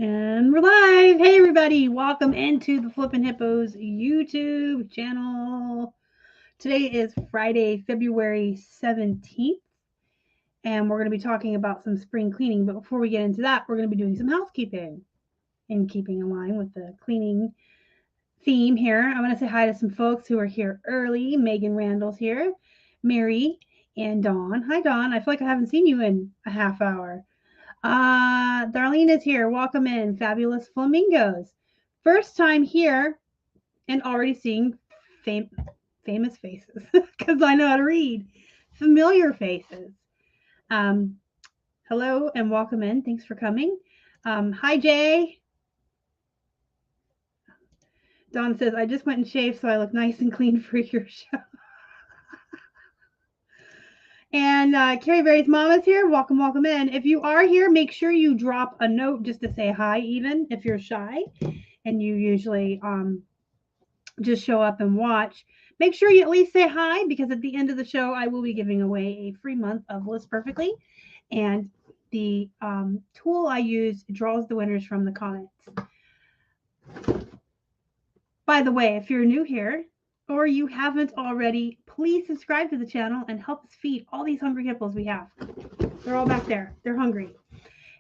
And we're live. Hey, everybody. Welcome into the Flippin' Hippos YouTube channel. Today is Friday, February 17th, and we're going to be talking about some spring cleaning. But before we get into that, we're going to be doing some housekeeping in keeping in line with the cleaning theme here. I want to say hi to some folks who are here early. Megan Randall's here, Mary, and Dawn. Hi, Dawn. I feel like I haven't seen you in a half hour. Darlene is here. Welcome in, fabulous flamingos. First time here and already seeing famous faces because I know how to read. Familiar faces. Um, Hello and welcome in. Thanks for coming. Hi, Jay. Dawn says, I just went and shaved so I look nice and clean for your show. And Carrie Berry's mom is here. Welcome, welcome in. If you are here, make sure you drop a note just to say hi, even if you're shy and you usually just show up and watch. Make sure you at least say hi because at the end of the show, I will be giving away a free month of List Perfectly. And the tool I use draws the winners from the comments. By the way, if you're new here or you haven't already, please subscribe to the channel and help us feed all these hungry hippos we have. They're all back there. They're hungry.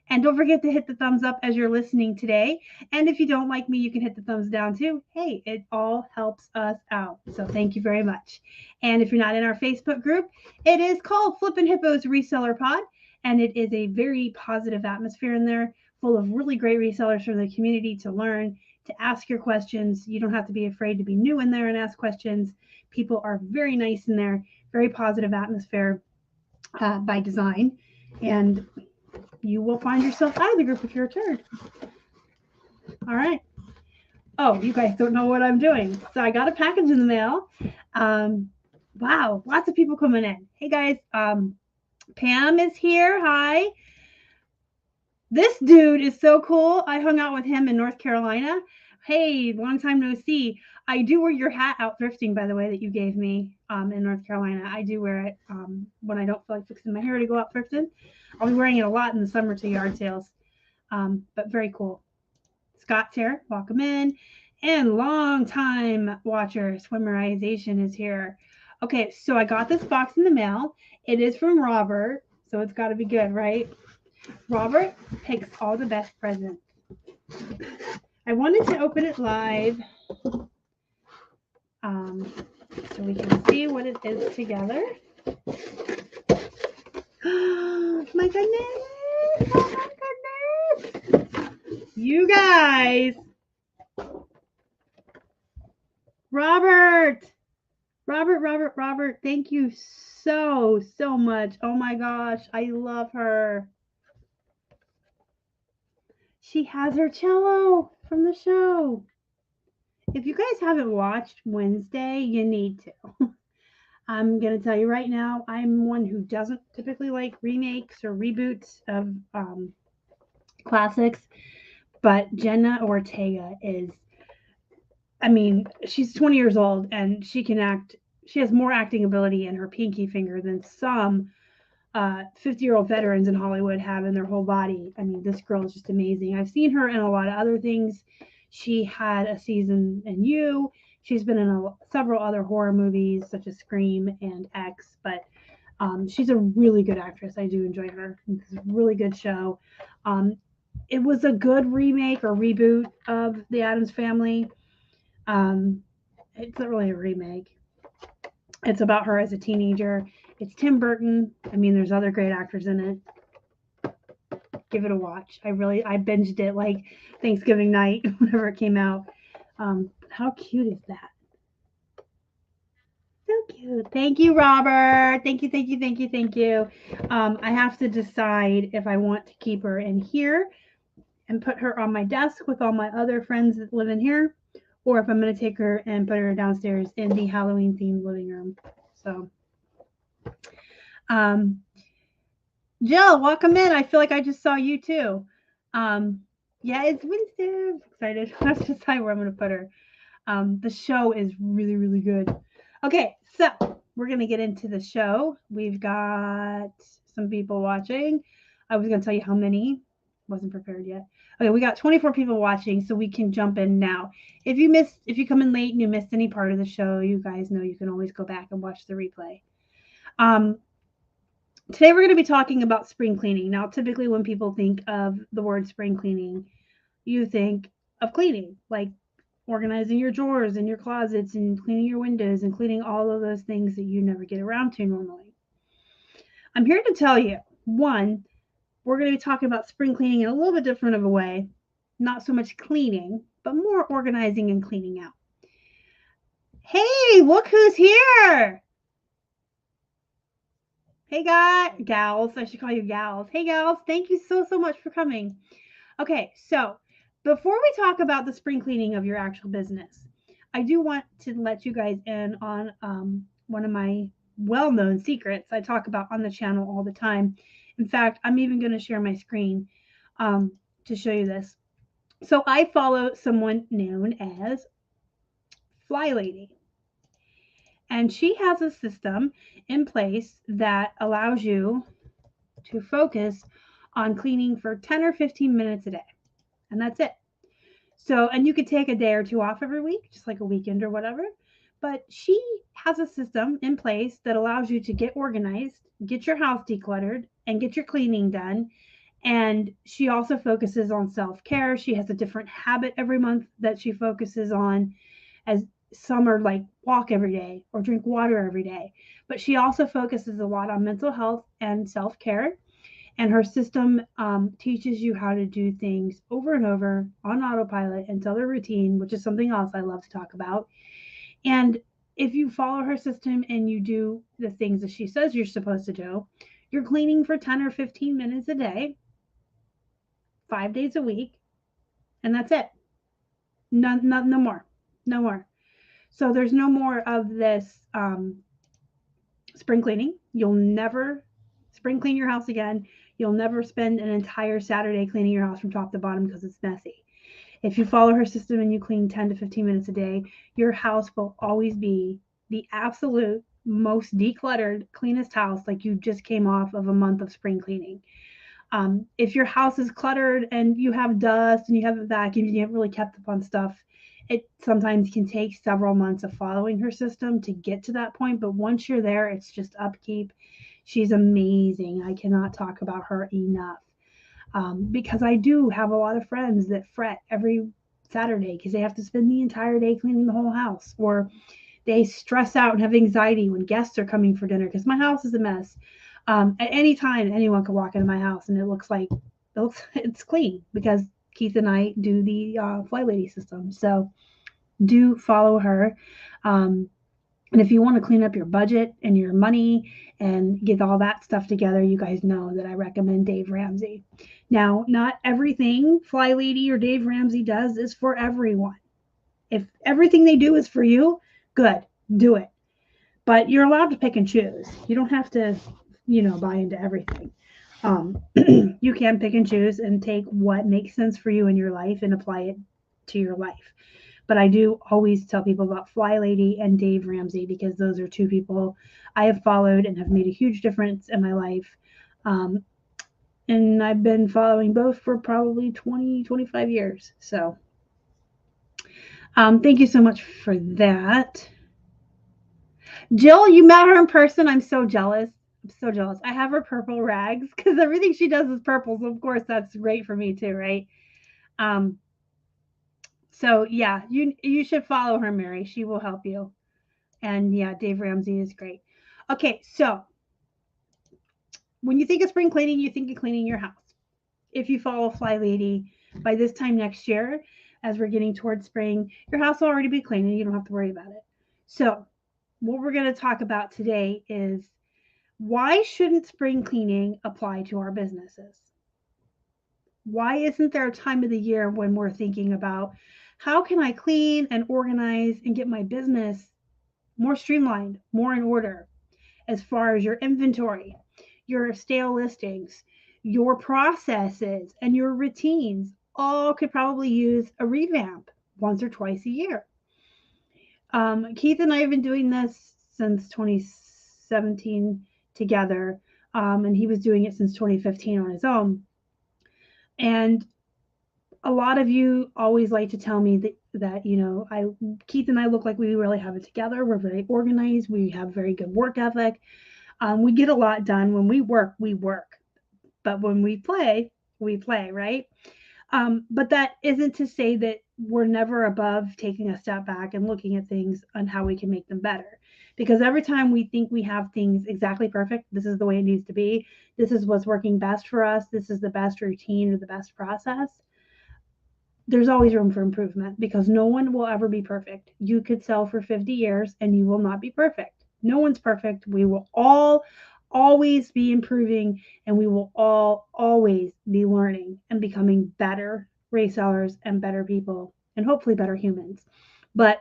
And don't forget to hit the thumbs up as you're listening today. And if you don't like me, you can hit the thumbs down too. Hey, it all helps us out. So thank you very much. And if you're not in our Facebook group, it is called Flippin' Hippos Reseller Pod. And it is a very positive atmosphere in there, full of really great resellers from the community to learn, to ask your questions. You don't have to be afraid to be new in there and ask questions. People are very nice in there, very positive atmosphere by design. And you will find yourself out of the group if you're a turd. All right. Oh, you guys don't know what I'm doing. So I got a package in the mail. Wow, lots of people coming in. Hey guys, Pam is here. Hi. This dude is so cool. I hung out with him in North Carolina. Hey, long time no see. I do wear your hat out thrifting, by the way, that you gave me in North Carolina. I do wear it when I don't feel like fixing my hair to go out thrifting. I'll be wearing it a lot in the summer to yard sales, but very cool. Scott's here. Welcome in. And long time watcher, Swimmerization is here. Okay, so I got this box in the mail. It is from Robert, so it's got to be good, right? Robert picks all the best presents. I wanted to open it live so we can see what it is together. My goodness! Oh my goodness! You guys! Robert, thank you so much. Oh my gosh, I love her. She has her cello from the show. If you guys haven't watched Wednesday, you need to. I'm going to tell you right now, I'm one who doesn't typically like remakes or reboots of classics, but Jenna Ortega is, I mean, she's 20 years old and she can act. She has more acting ability in her pinky finger than some 50-year-old veterans in Hollywood have in their whole body. I mean, this girl is just amazing. I've seen her in a lot of other things. She had a season in You. She's been in several other horror movies such as Scream and X, but she's a really good actress. I do enjoy her. It's a really good show. It was a good remake or reboot of The Addams Family. It's not really a remake. It's about her as a teenager. It's Tim Burton. I mean, there's other great actors in it. Give it a watch. I binged it like Thanksgiving night whenever it came out. How cute is that? So cute. Thank you, Robert. Thank you. I have to decide if I want to keep her in here and put her on my desk with all my other friends that live in here, or if I'm going to take her and put her downstairs in the Halloween themed living room. So, Jill, welcome in. I feel like I just saw you too. Yeah, it's Wednesday. I'm excited. I have to decide where I'm going to put her. The show is really, really good. Okay, so we're going to get into the show. We've got some people watching. I was going to tell you how many. wasn't prepared yet. Okay, we got 24 people watching, so we can jump in now. If you come in late and you missed any part of the show, you guys know you can always go back and watch the replay. Today we're going to be talking about spring cleaning. Now, typically when people think of the word spring cleaning, you think of cleaning, like organizing your drawers and your closets and cleaning your windows and cleaning all of those things that you never get around to normally. I'm here to tell you, one, we're going to be talking about spring cleaning in a little bit different of a way. Not so much cleaning, but more organizing and cleaning out. Hey, look who's here. Hey, gals. I should call you gals. Hey, gals. Thank you so much for coming. Okay, so before we talk about the spring cleaning of your actual business, I do want to let you guys in on one of my well-known secrets I talk about on the channel all the time. In fact, I'm even going to share my screen to show you this. So I follow someone known as Fly Lady. And she has a system in place that allows you to focus on cleaning for 10 or 15 minutes a day. And that's it. So, and you could take a day or two off every week, just like a weekend or whatever. But she has a system in place that allows you to get organized, get your house decluttered, and get your cleaning done. And she also focuses on self-care. She has a different habit every month that she focuses on, as some are like walk every day or drink water every day. But she also focuses a lot on mental health and self-care. And her system teaches you how to do things over and over on autopilot until they're routine, which is something else I love to talk about. And if you follow her system and you do the things that she says you're supposed to do, you're cleaning for 10 or 15 minutes a day, 5 days a week, and that's it. No more. No more. So there's no more of this spring cleaning. You'll never spring clean your house again. You'll never spend an entire Saturday cleaning your house from top to bottom because it's messy. If you follow her system and you clean 10 to 15 minutes a day, your house will always be the absolute most decluttered, cleanest house, like you just came off of a month of spring cleaning. If your house is cluttered and you have dust and you haven't vacuumed and you haven't really kept up on stuff, it sometimes can take several months of following her system to get to that point. But once you're there, it's just upkeep. She's amazing. I cannot talk about her enough. Because I do have a lot of friends that fret every Saturday because they have to spend the entire day cleaning the whole house, or they stress out and have anxiety when guests are coming for dinner because my house is a mess. At any time, anyone can walk into my house and it looks like it's clean because Keith and I do the Fly Lady system. So do follow her. And if you want to clean up your budget and your money and get all that stuff together, you guys know that I recommend Dave Ramsey. Now, not everything Fly Lady or Dave Ramsey does is for everyone. If everything they do is for you, good, do it. But you're allowed to pick and choose. You don't have to, buy into everything. You can pick and choose and take what makes sense for you in your life and apply it to your life. But I do always tell people about Fly Lady and Dave Ramsey because those are two people I have followed and have made a huge difference in my life. And I've been following both for probably 20, 25 years. So thank you so much for that. Jill, you met her in person. I'm so jealous. I have her purple rags because everything she does is purple. So, of course, that's great for me too, right? So, yeah, you should follow her, Mary. She will help you. And, yeah, Dave Ramsey is great. Okay, so when you think of spring cleaning, you think of cleaning your house. If you follow Fly Lady, by this time next year, as we're getting towards spring, your house will already be clean and you don't have to worry about it. So, what we're going to talk about today is why shouldn't spring cleaning apply to our businesses? Why isn't there a time of the year when we're thinking about how can I clean and organize and get my business more streamlined, more in order, as far as your inventory, your stale listings, your processes, and your routines all could probably use a revamp once or twice a year. Keith and I have been doing this since 2017 together, and he was doing it since 2015 on his own. And a lot of you always like to tell me that Keith and I look like we really have it together. We're very organized. We have very good work ethic. We get a lot done. When we work, we work. But when we play, right? But that isn't to say that we're never above taking a step back and looking at things on how we can make them better. Because every time we think we have things exactly perfect, this is the way it needs to be, this is what's working best for us, this is the best routine or the best process, there's always room for improvement because no one will ever be perfect. You could sell for 50 years and you will not be perfect. No one's perfect. We will all always be improving and we will all always be learning and becoming better resellers and better people and hopefully better humans. But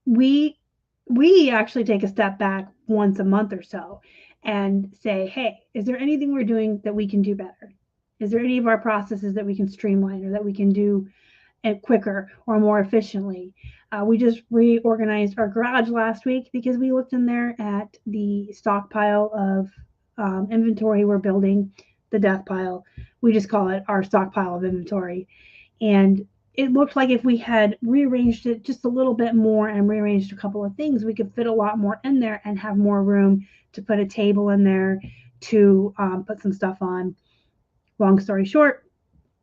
we actually take a step back once a month or so and say, hey, is there anything we're doing that we can do better? Is there any of our processes that we can streamline or that we can do it quicker or more efficiently? We just reorganized our garage last week because we looked in there at the stockpile of inventory we're building, the death pile. We just call it our stockpile of inventory. And it looked like if we had rearranged it just a little bit more and rearranged a couple of things, we could fit a lot more in there and have more room to put a table in there to put some stuff on. Long story short,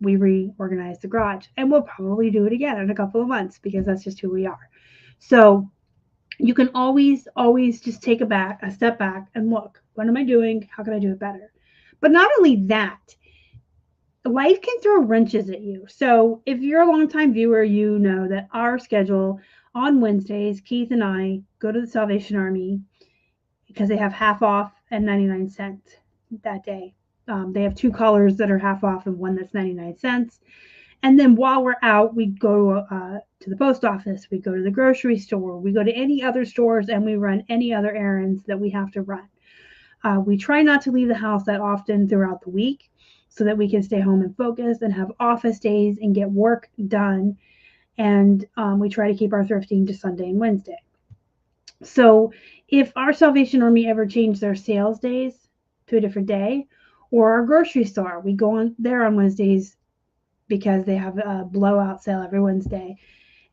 we reorganized the garage and we'll probably do it again in a couple of months because that's just who we are. So you can always just take a step back and look, what am I doing? How can I do it better? But not only that, life can throw wrenches at you. So if you're a longtime viewer, you know that our schedule on Wednesdays, Keith and I go to the Salvation Army because they have half off and 99 cents that day. They have two colors that are half off and one that's 99 cents. And then while we're out, we go to the post office, we go to the grocery store, we go to any other stores, and we run any other errands that we have to run. We try not to leave the house that often throughout the week so that we can stay home and focus and have office days and get work done. And we try to keep our thrifting to Sunday and Wednesday. So if our Salvation Army ever changed their sales days to a different day, or our grocery store, we go on there on Wednesdays because they have a blowout sale every Wednesday.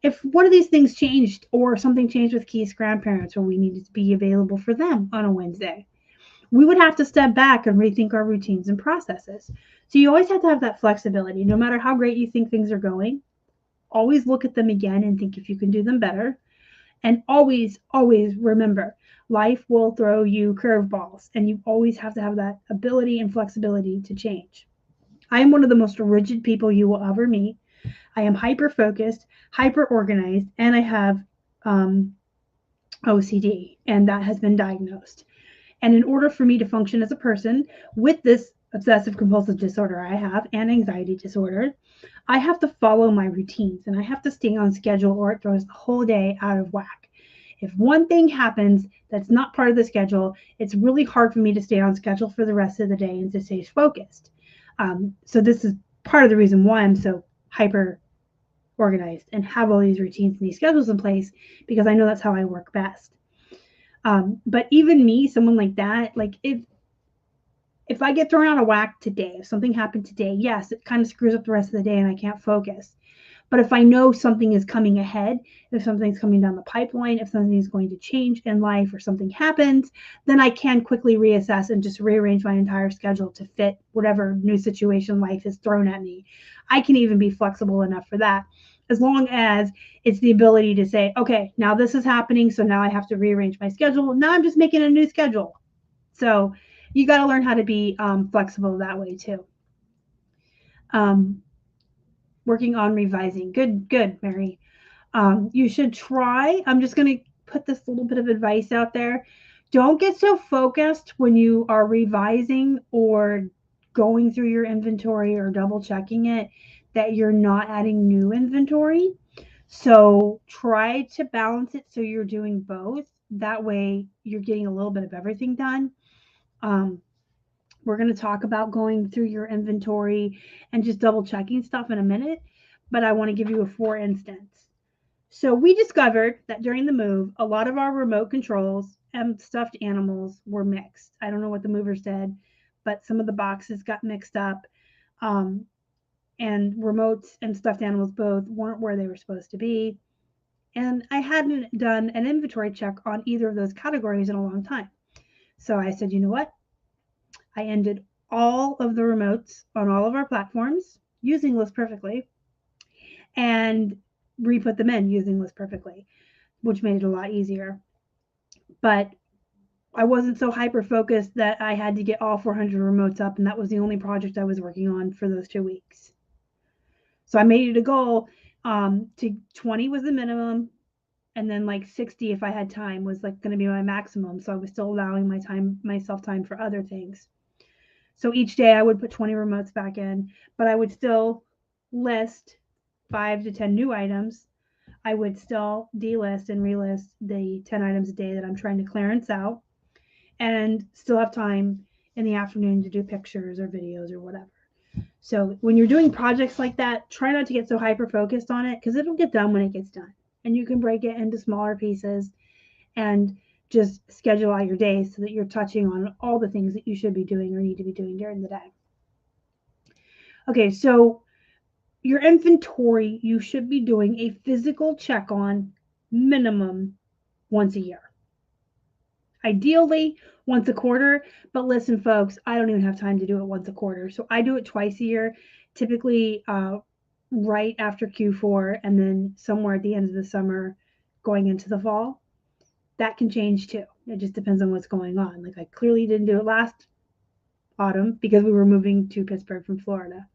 If one of these things changed or something changed with Keith's grandparents or we needed to be available for them on a Wednesday, we would have to step back and rethink our routines and processes. So you always have to have that flexibility. No matter how great you think things are going, always look at them again and think if you can do them better. And always remember, life will throw you curveballs, and you always have to have that ability and flexibility to change. I am one of the most rigid people you will ever meet. I am hyper focused, hyper organized, and I have OCD, and that has been diagnosed. And in order for me to function as a person with this obsessive compulsive disorder I have and anxiety disorder, I have to follow my routines and I have to stay on schedule or it throws the whole day out of whack. If one thing happens that's not part of the schedule, it's really hard for me to stay on schedule for the rest of the day and to stay focused. So this is part of the reason why I'm so hyper organized and have all these routines and these schedules in place, because I know that's how I work best. But even me, someone like that, like if I get thrown out of whack today, if something happened today, yes, it kind of screws up the rest of the day and I can't focus. But if I know something is coming ahead, if something's coming down the pipeline, if something is going to change in life or something happens, then I can quickly reassess and just rearrange my entire schedule to fit whatever new situation life has thrown at me. I can even be flexible enough for that, as long as it's the ability to say, okay, now this is happening, so now I have to rearrange my schedule. Now I'm just making a new schedule. So you got to learn how to be flexible that way too. Working on revising. Good, Mary. You should try. I'm just going to put this little bit of advice out there. Don't get so focused when you are revising or going through your inventory or double checking it that you're not adding new inventory. So try to balance it so you're doing both. That way you're getting a little bit of everything done. We're going to talk about going through your inventory and just double checking stuff in a minute, but I want to give you a for instance. So we discovered that during the move, a lot of our remote controls and stuffed animals were mixed. I don't know what the movers did, but some of the boxes got mixed up. and remotes and stuffed animals both weren't where they were supposed to be. And I hadn't done an inventory check on either of those categories in a long time. So I said, you know what? I ended all of the remotes on all of our platforms using List Perfectly and re-put them in using List Perfectly, which made it a lot easier. But I wasn't so hyper focused that I had to get all 400 remotes up, and that was the only project I was working on for those 2 weeks. So I made it a goal to 20 was the minimum, and then like 60 if I had time was like going to be my maximum. So I was still allowing myself time for other things. So each day I would put 20 remotes back in, but I would still list 5 to 10 new items. I would still delist and relist the 10 items a day that I'm trying to clearance out, and still have time in the afternoon to do pictures or videos or whatever. So when you're doing projects like that, try not to get so hyper focused on it, because it'll get done when it gets done. And you can break it into smaller pieces and just schedule out your days so that you're touching on all the things that you should be doing or need to be doing during the day. Okay, so your inventory, you should be doing a physical check on minimum once a year. Ideally, once a quarter, but listen, folks, I don't even have time to do it once a quarter. So I do it twice a year, typically right after Q4 and then somewhere at the end of the summer going into the fall. That can change too. It just depends on what's going on. Like I clearly didn't do it last autumn because we were moving to Pittsburgh from Florida.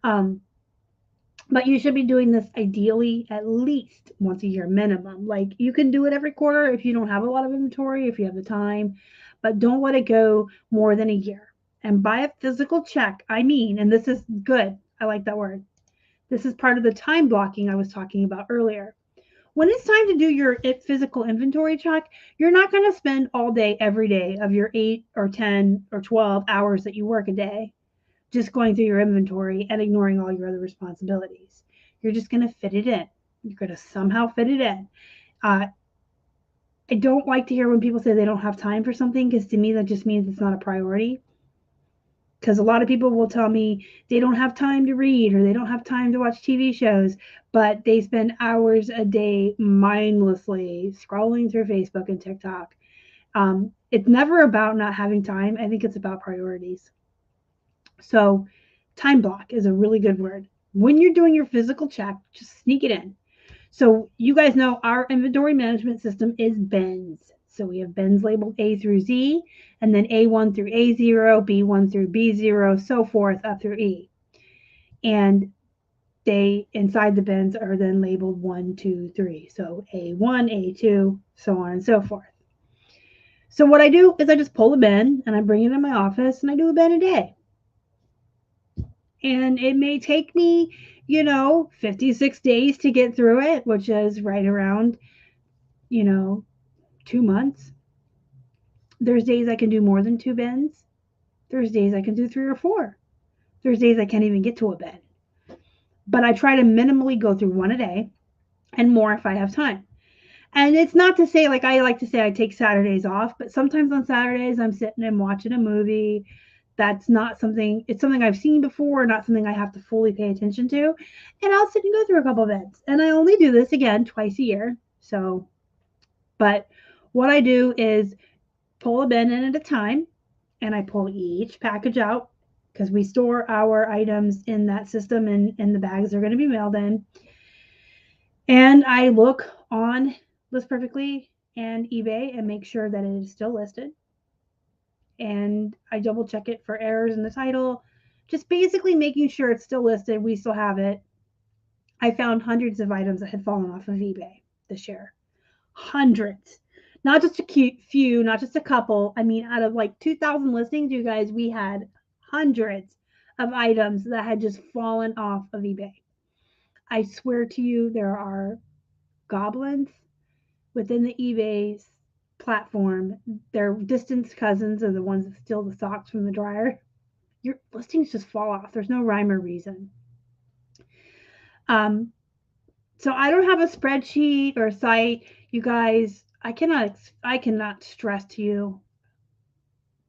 But you should be doing this ideally at least once a year minimum. Like you can do it every quarter if you don't have a lot of inventory, if you have the time, but don't let it go more than a year. And by a physical check, I mean, and this is good, I like that word. This is part of the time blocking I was talking about earlier. When it's time to do your physical inventory check, you're not going to spend all day every day of your 8 or 10 or 12 hours that you work a day just going through your inventory and ignoring all your other responsibilities. You're just going to fit it in. You're going to somehow fit it in. I don't like to hear when people say they don't have time for something, because to me that just means it's not a priority. Because a lot of people will tell me they don't have time to read or they don't have time to watch TV shows, but they spend hours a day mindlessly scrolling through Facebook and TikTok. It's never about not having time. I think it's about priorities. So time block is a really good word. When you're doing your physical check, just sneak it in. So you guys know our inventory management system is bins. So we have bins labeled A through Z, and then A1 through A0, B1 through B0, so forth up through E. And they, inside the bins, are then labeled 1, 2, 3. So A1, A2, so on and so forth. So what I do is I just pull a bin and I bring it in my office and I do a bin a day. And it may take me, 56 days to get through it, which is right around, 2 months. There's days I can do more than 2 bins. There's days I can do 3 or 4. There's days I can't even get to a bin. But I try to minimally go through one a day and more if I have time. And it's not to say, like I like to say I take Saturdays off, but sometimes on Saturdays I'm sitting and watching a movie. That's not something, it's something I've seen before, not something I have to fully pay attention to. And I'll sit and go through a couple of bins. And I only do this again twice a year. So, but what I do is pull a bin in at a time, and I pull each package out because we store our items in that system and the bags are going to be mailed in. And I look on List Perfectly and eBay and make sure that it is still listed. And I double check it for errors in the title, just basically making sure it's still listed. We still have it. I found hundreds of items that had fallen off of eBay this year. Hundreds. Not just a few, not just a couple. I mean, out of like 2,000 listings, you guys, we had hundreds of items that had just fallen off of eBay. I swear to you, there are goblins within the eBay platform. Their distant cousins are the ones that steal the socks from the dryer. Your listings just fall off. There's no rhyme or reason. So I don't have a spreadsheet or a site, you guys. I cannot stress to you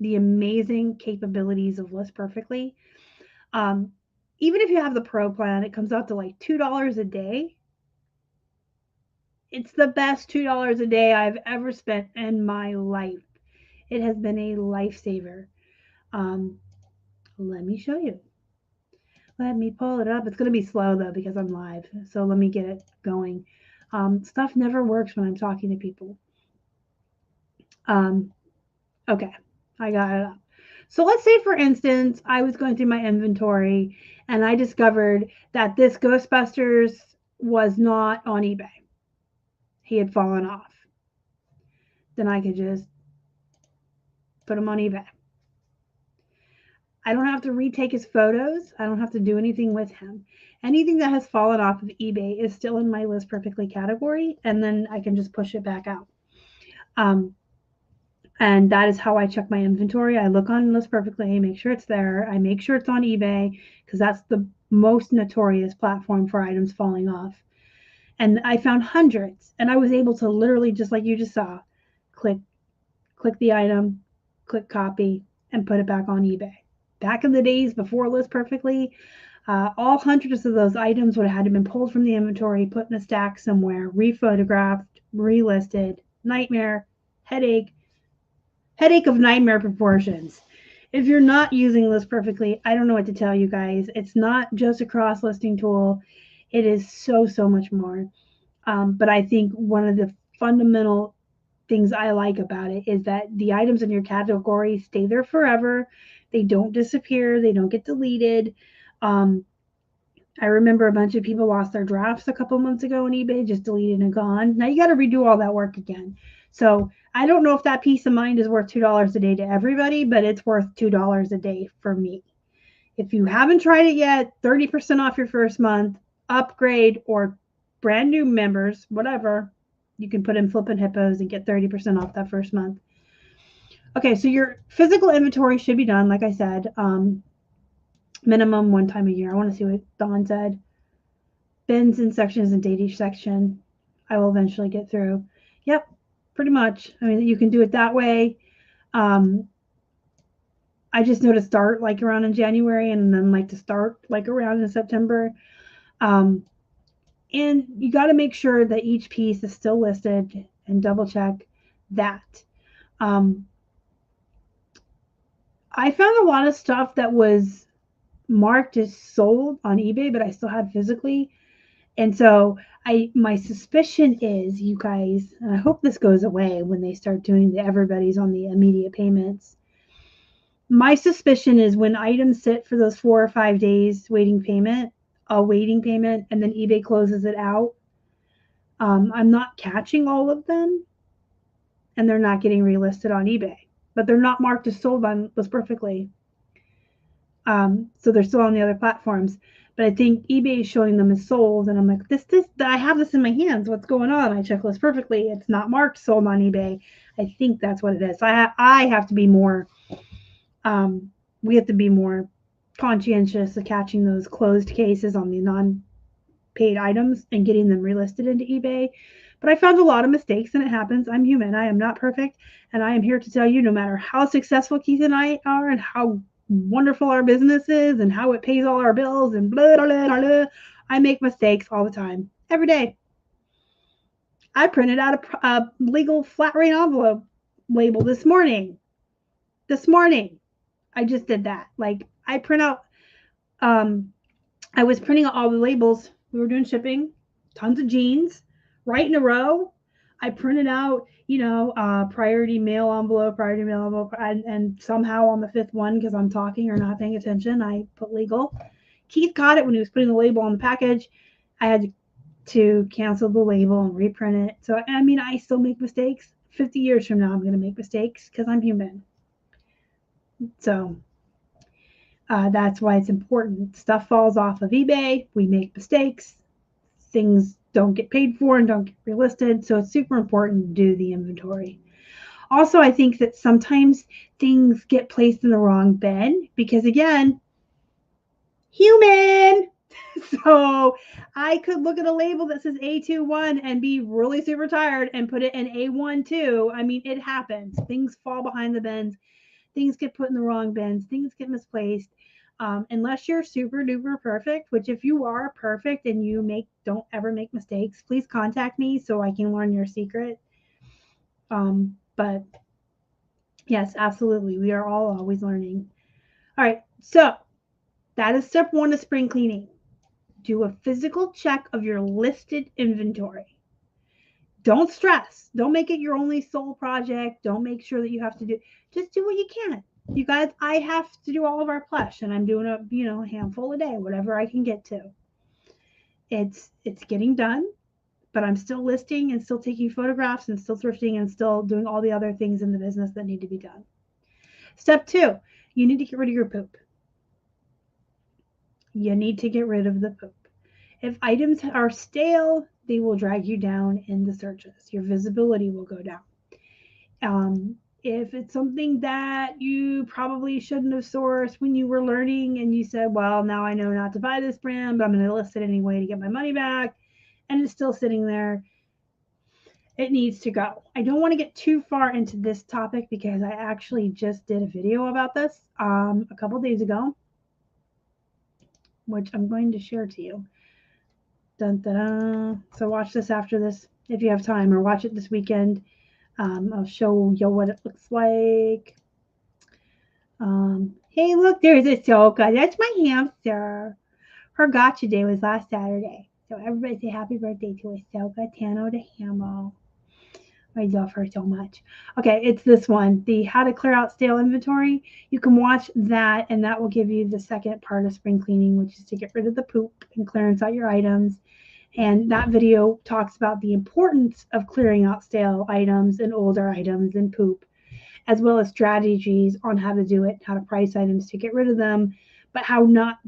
the amazing capabilities of List Perfectly. even if you have the pro plan, it comes out to like $2 a day. It's the best $2 a day I've ever spent in my life. It has been a lifesaver. Um, let me show you. Let me pull it up. It's going to be slow though because I'm live. So let me get it going. Stuff never works when I'm talking to people. Okay, I got it up. So let's say, for instance, I was going through my inventory and I discovered that this Ghostbusters was not on eBay. He had fallen off. Then I could just put him on eBay. I don't have to retake his photos. I don't have to do anything with him. Anything that has fallen off of eBay is still in my list perfectly category, and then I can just push it back out. And that is how I check my inventory. I look on List Perfectly, make sure it's there. I make sure it's on eBay because that's the most notorious platform for items falling off. And I found hundreds, and I was able to literally, just like you just saw, click the item, click copy, and put it back on eBay. Back in the days before List Perfectly, all hundreds of those items would have had to been pulled from the inventory, put in a stack somewhere, rephotographed, relisted. Nightmare, headache of nightmare proportions. If you're not using List Perfectly, I don't know what to tell you guys. It's not just a cross listing tool. It is so much more. But I think one of the fundamental things I like about it is that the items in your category stay there forever. They don't disappear. They don't get deleted. I remember a bunch of people lost their drafts a couple months ago on eBay, just deleted and gone. Now you got to redo all that work again. So I don't know if that peace of mind is worth $2 a day to everybody, but it's worth $2 a day for me. If you haven't tried it yet, 30% off your first month, upgrade, or brand new members, whatever, you can put in Flippin Hippos and get 30% off that first month. Okay, so your physical inventory should be done, like I said, minimum one time a year. I want to see what Dawn said. Bins and sections and date each section. I will eventually get through. Yep, pretty much. I mean, you can do it that way. I just know to start like around in January and then like to start like around in September. And you got to make sure that each piece is still listed and double check that. I found a lot of stuff that was marked as sold on eBay, but I still had physically. And so my suspicion is, you guys, and I hope this goes away when they start doing everybody's on the immediate payments. My suspicion is when items sit for those 4 or 5 days waiting payment, and then eBay closes it out. I'm not catching all of them, and they're not getting relisted on eBay, but they're not marked as sold on List Perfectly. So they're still on the other platforms. But I think eBay is showing them as sold, and I'm like, this, I have this in my hands. What's going on? I check List Perfectly. It's not marked sold on eBay. I think that's what it is. So I have to be more. We have to be more conscientious of catching those closed cases on the non-paid items and getting them relisted into eBay. But I found a lot of mistakes, and it happens. I'm human. I am not perfect, and I am here to tell you, no matter how successful Keith and I are, and how wonderful our business is, and how it pays all our bills, and blah, blah, blah, blah, I make mistakes all the time, every day. I printed out a legal flat rate envelope label this morning. I just did that. Like, I print out, I was printing out all the labels. We were doing shipping, tons of jeans, right in a row. I printed out, priority mail envelope, and somehow on the 5th one, because I'm talking or not paying attention, I put legal. Keith caught it when he was putting the label on the package. I had to cancel the label and reprint it. So, I mean, I still make mistakes. 50 years from now, I'm going to make mistakes because I'm human. So that's why it's important. Stuff falls off of eBay. We make mistakes. Things don't get paid for and don't get relisted. So it's super important to do the inventory. Also, I think that sometimes things get placed in the wrong bin because, again, human. So I could look at a label that says A21 and be really super tired and put it in A12. I mean, it happens. Things fall behind the bins. Things get put in the wrong bins. Things get misplaced. Unless you're super duper perfect, which if you are perfect and you don't ever make mistakes, please contact me so I can learn your secret. But yes, absolutely. We are all always learning. All right. So that is step 1 of spring cleaning. Do a physical check of your listed inventory. Don't stress. Don't make it your only sole project. Don't make sure that you have to just do what you can. You guys, I have to do all of our plush, and I'm doing a handful a day, whatever I can get to. It's getting done, but I'm still listing and still taking photographs and still thrifting and still doing all the other things in the business that need to be done. Step 2, you need to get rid of your poop. You need to get rid of the poop. If items are stale, they will drag you down in the searches. Your visibility will go down. If it's something that you probably shouldn't have sourced when you were learning and you said, well, now I know not to buy this brand, but I'm going to list it anyway to get my money back, and it's still sitting there, it needs to go. I don't want to get too far into this topic because I actually just did a video about this a couple days ago, which I'm going to share to you. Dun, dun, dun. So watch this after this if you have time, or watch it this weekend. I'll show you what it looks like. Hey, look, there's Ahsoka. That's my hamster. Her gotcha day was last Saturday. So everybody say happy birthday to Ahsoka Tano de Hamo. I love her so much. Okay, it's this one, the how to clear out stale inventory. You can watch that, and that will give you the second part of spring cleaning, which is to get rid of the poop and clearance out your items. And that video talks about the importance of clearing out stale items and older items and poop, as well as strategies on how to do it, how to price items to get rid of them, but how not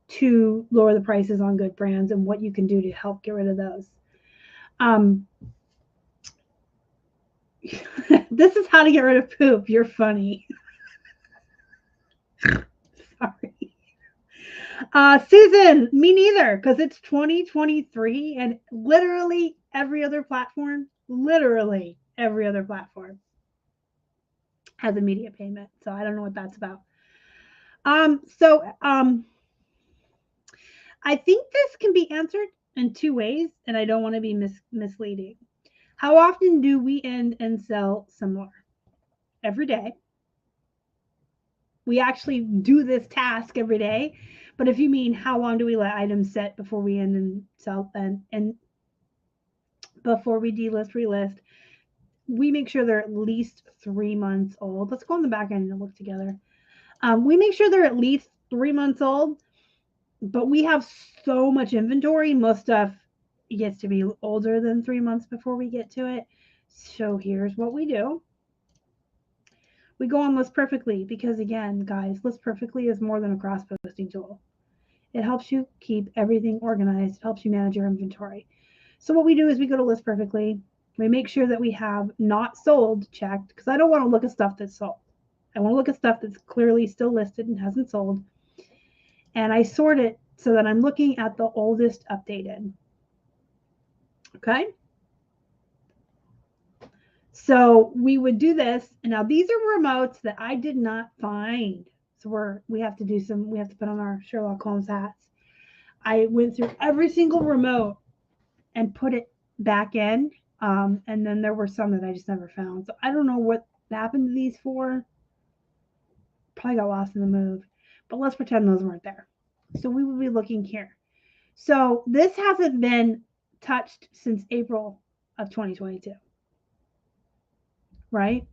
to lower the prices on good brands and what you can do to help get rid of those. This is how to get rid of poop. You're funny. Sorry. Susan, me neither, because it's 2023 and literally every other platform has immediate payment. So I don't know what that's about. I think this can be answered in 2 ways, and I don't want to be misleading. How often do we end and sell similar? Every day. We actually do this task every day. But if you mean how long do we let items sit before we end and sell and before we delist, relist, we make sure they're at least 3 months old. Let's go on the back end and look together. We make sure they're at least 3 months old, but we have so much inventory. Most stuff gets to be older than 3 months before we get to it. So here's what we do. We go on List Perfectly because, again, guys, List Perfectly is more than a cross-posting tool. It helps you keep everything organized. It helps you manage your inventory. So what we do is we go to List Perfectly. We make sure that we have not sold checked, because I don't want to look at stuff that's sold. I want to look at stuff that's clearly still listed and hasn't sold. And I sort it so that I'm looking at the oldest updated. Okay? So we would do this. And now these are remotes that I did not find. So we have to put on our Sherlock Holmes hats. I went through every single remote and put it back in. And then there were some that I just never found. So I don't know what happened to these 4. Probably got lost in the move. But let's pretend those weren't there. So we will be looking here. So this hasn't been touched since April of 2022. Right?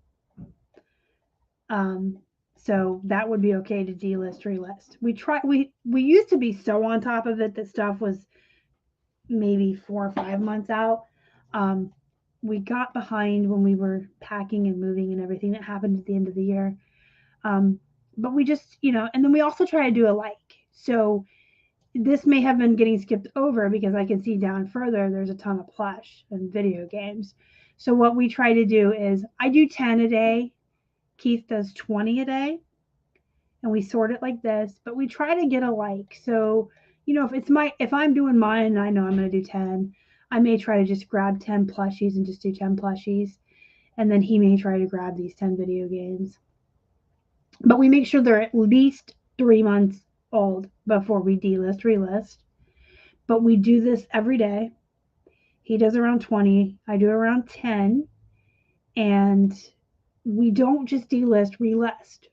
So that would be okay to delist, relist. We used to be so on top of it that stuff was maybe 4 or 5 months out. We got behind when we were packing and moving and everything that happened at the end of the year. But we just, and then we also try to do a like. So this may have been getting skipped over because I can see down further there's a ton of plush and video games. So what we try to do is I do 10 a day. Keith does 20 a day. And we sort it like this, but we try to get a like. So, if I'm doing mine and I know I'm going to do 10, I may try to just grab 10 plushies and just do 10 plushies. And then he may try to grab these 10 video games. But we make sure they're at least 3 months old before we delist, relist. But we do this every day. He does around 20. I do around 10. And we don't just delist, relist.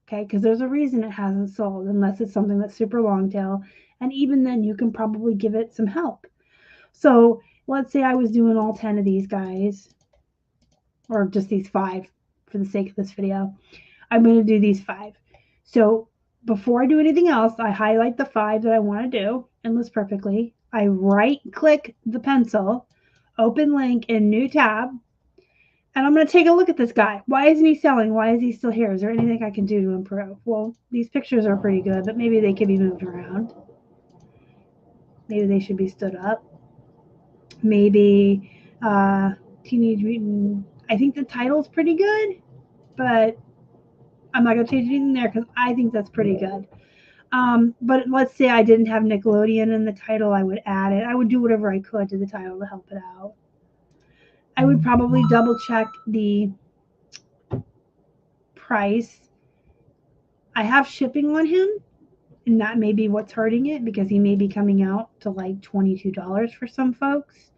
Okay, because there's a reason it hasn't sold unless it's something that's super long tail. And even then, you can probably give it some help. So let's say I was doing all 10 of these guys, or just these 5 for the sake of this video. I'm going to do these 5. So before I do anything else, I highlight the 5 that I want to do and list perfectly. I right click the pencil, open link in new tab, and I'm going to take a look at this guy. Why isn't he selling? Why is he still here? Is there anything I can do to improve? Well, these pictures are pretty good, but maybe they could be moved around. Maybe they should be stood up. Maybe Teenage Mutant. I think the title's pretty good, but I'm not going to change anything there because I think that's pretty good. But let's say I didn't have Nickelodeon in the title, I would add it. I would do whatever I could to the title to help it out. I would probably double check the price. I have shipping on him, and that may be what's hurting it because he may be coming out to like $22 for some folks.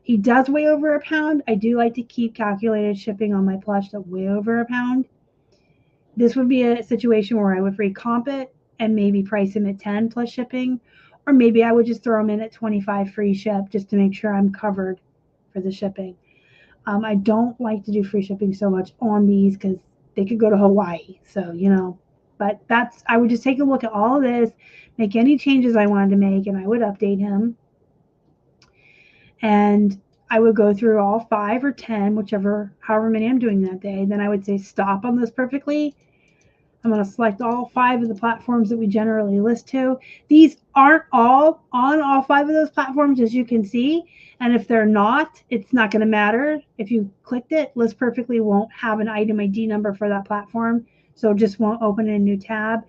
He does weigh over a pound. I do like to keep calculated shipping on my plush that weigh over a pound. This would be a situation where I would recomp it and maybe price him at 10 plus shipping, or maybe I would just throw him in at 25 free ship just to make sure I'm covered for the shipping. I don't like to do free shipping so much on these because they could go to Hawaii. So, but I would just take a look at all of this, make any changes I wanted to make, and I would update him. And I would go through all 5 or 10, however many I'm doing that day. Then I would say stop on this perfectly. I'm going to select all 5 of the platforms that we generally list to. These aren't all on all 5 of those platforms, as you can see. And if they're not, it's not going to matter. If you clicked it, List Perfectly won't have an item ID number for that platform. So it just won't open in a new tab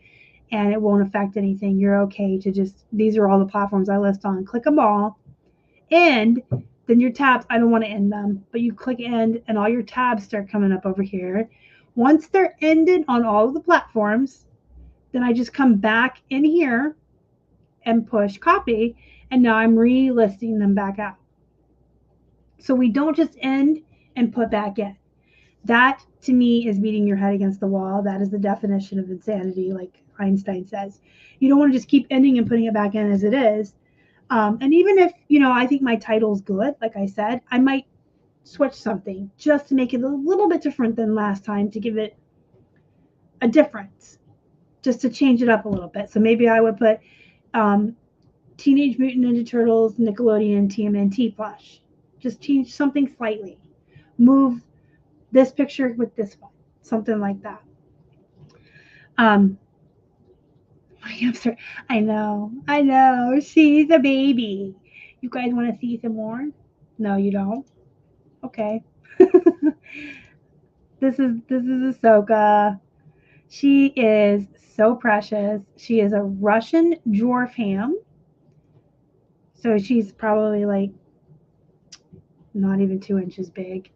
and it won't affect anything. You're okay to these are all the platforms I list on. Click them all. End. Then your tabs, I don't want to end them, but you click end and all your tabs start coming up over here. Once they're ended on all of the platforms, then I just come back in here and push copy, and now I'm relisting them back out. So we don't just end and put back in. That, to me, is beating your head against the wall. That is the definition of insanity, like Einstein says. You don't want to just keep ending and putting it back in as it is. And even if, I think my title's good, like I said, I might switch something just to make it a little bit different than last time to give it a difference, just to change it up a little bit. So maybe I would put Teenage Mutant Ninja Turtles, Nickelodeon, TMNT Plush. Just change something slightly. Move this picture with this one, something like that. My hamster, I know, she's a baby. You guys want to see some more? No, you don't? Okay. This is Ahsoka. She is so precious. She is a Russian dwarf ham. So she's probably like not even 2 inches big.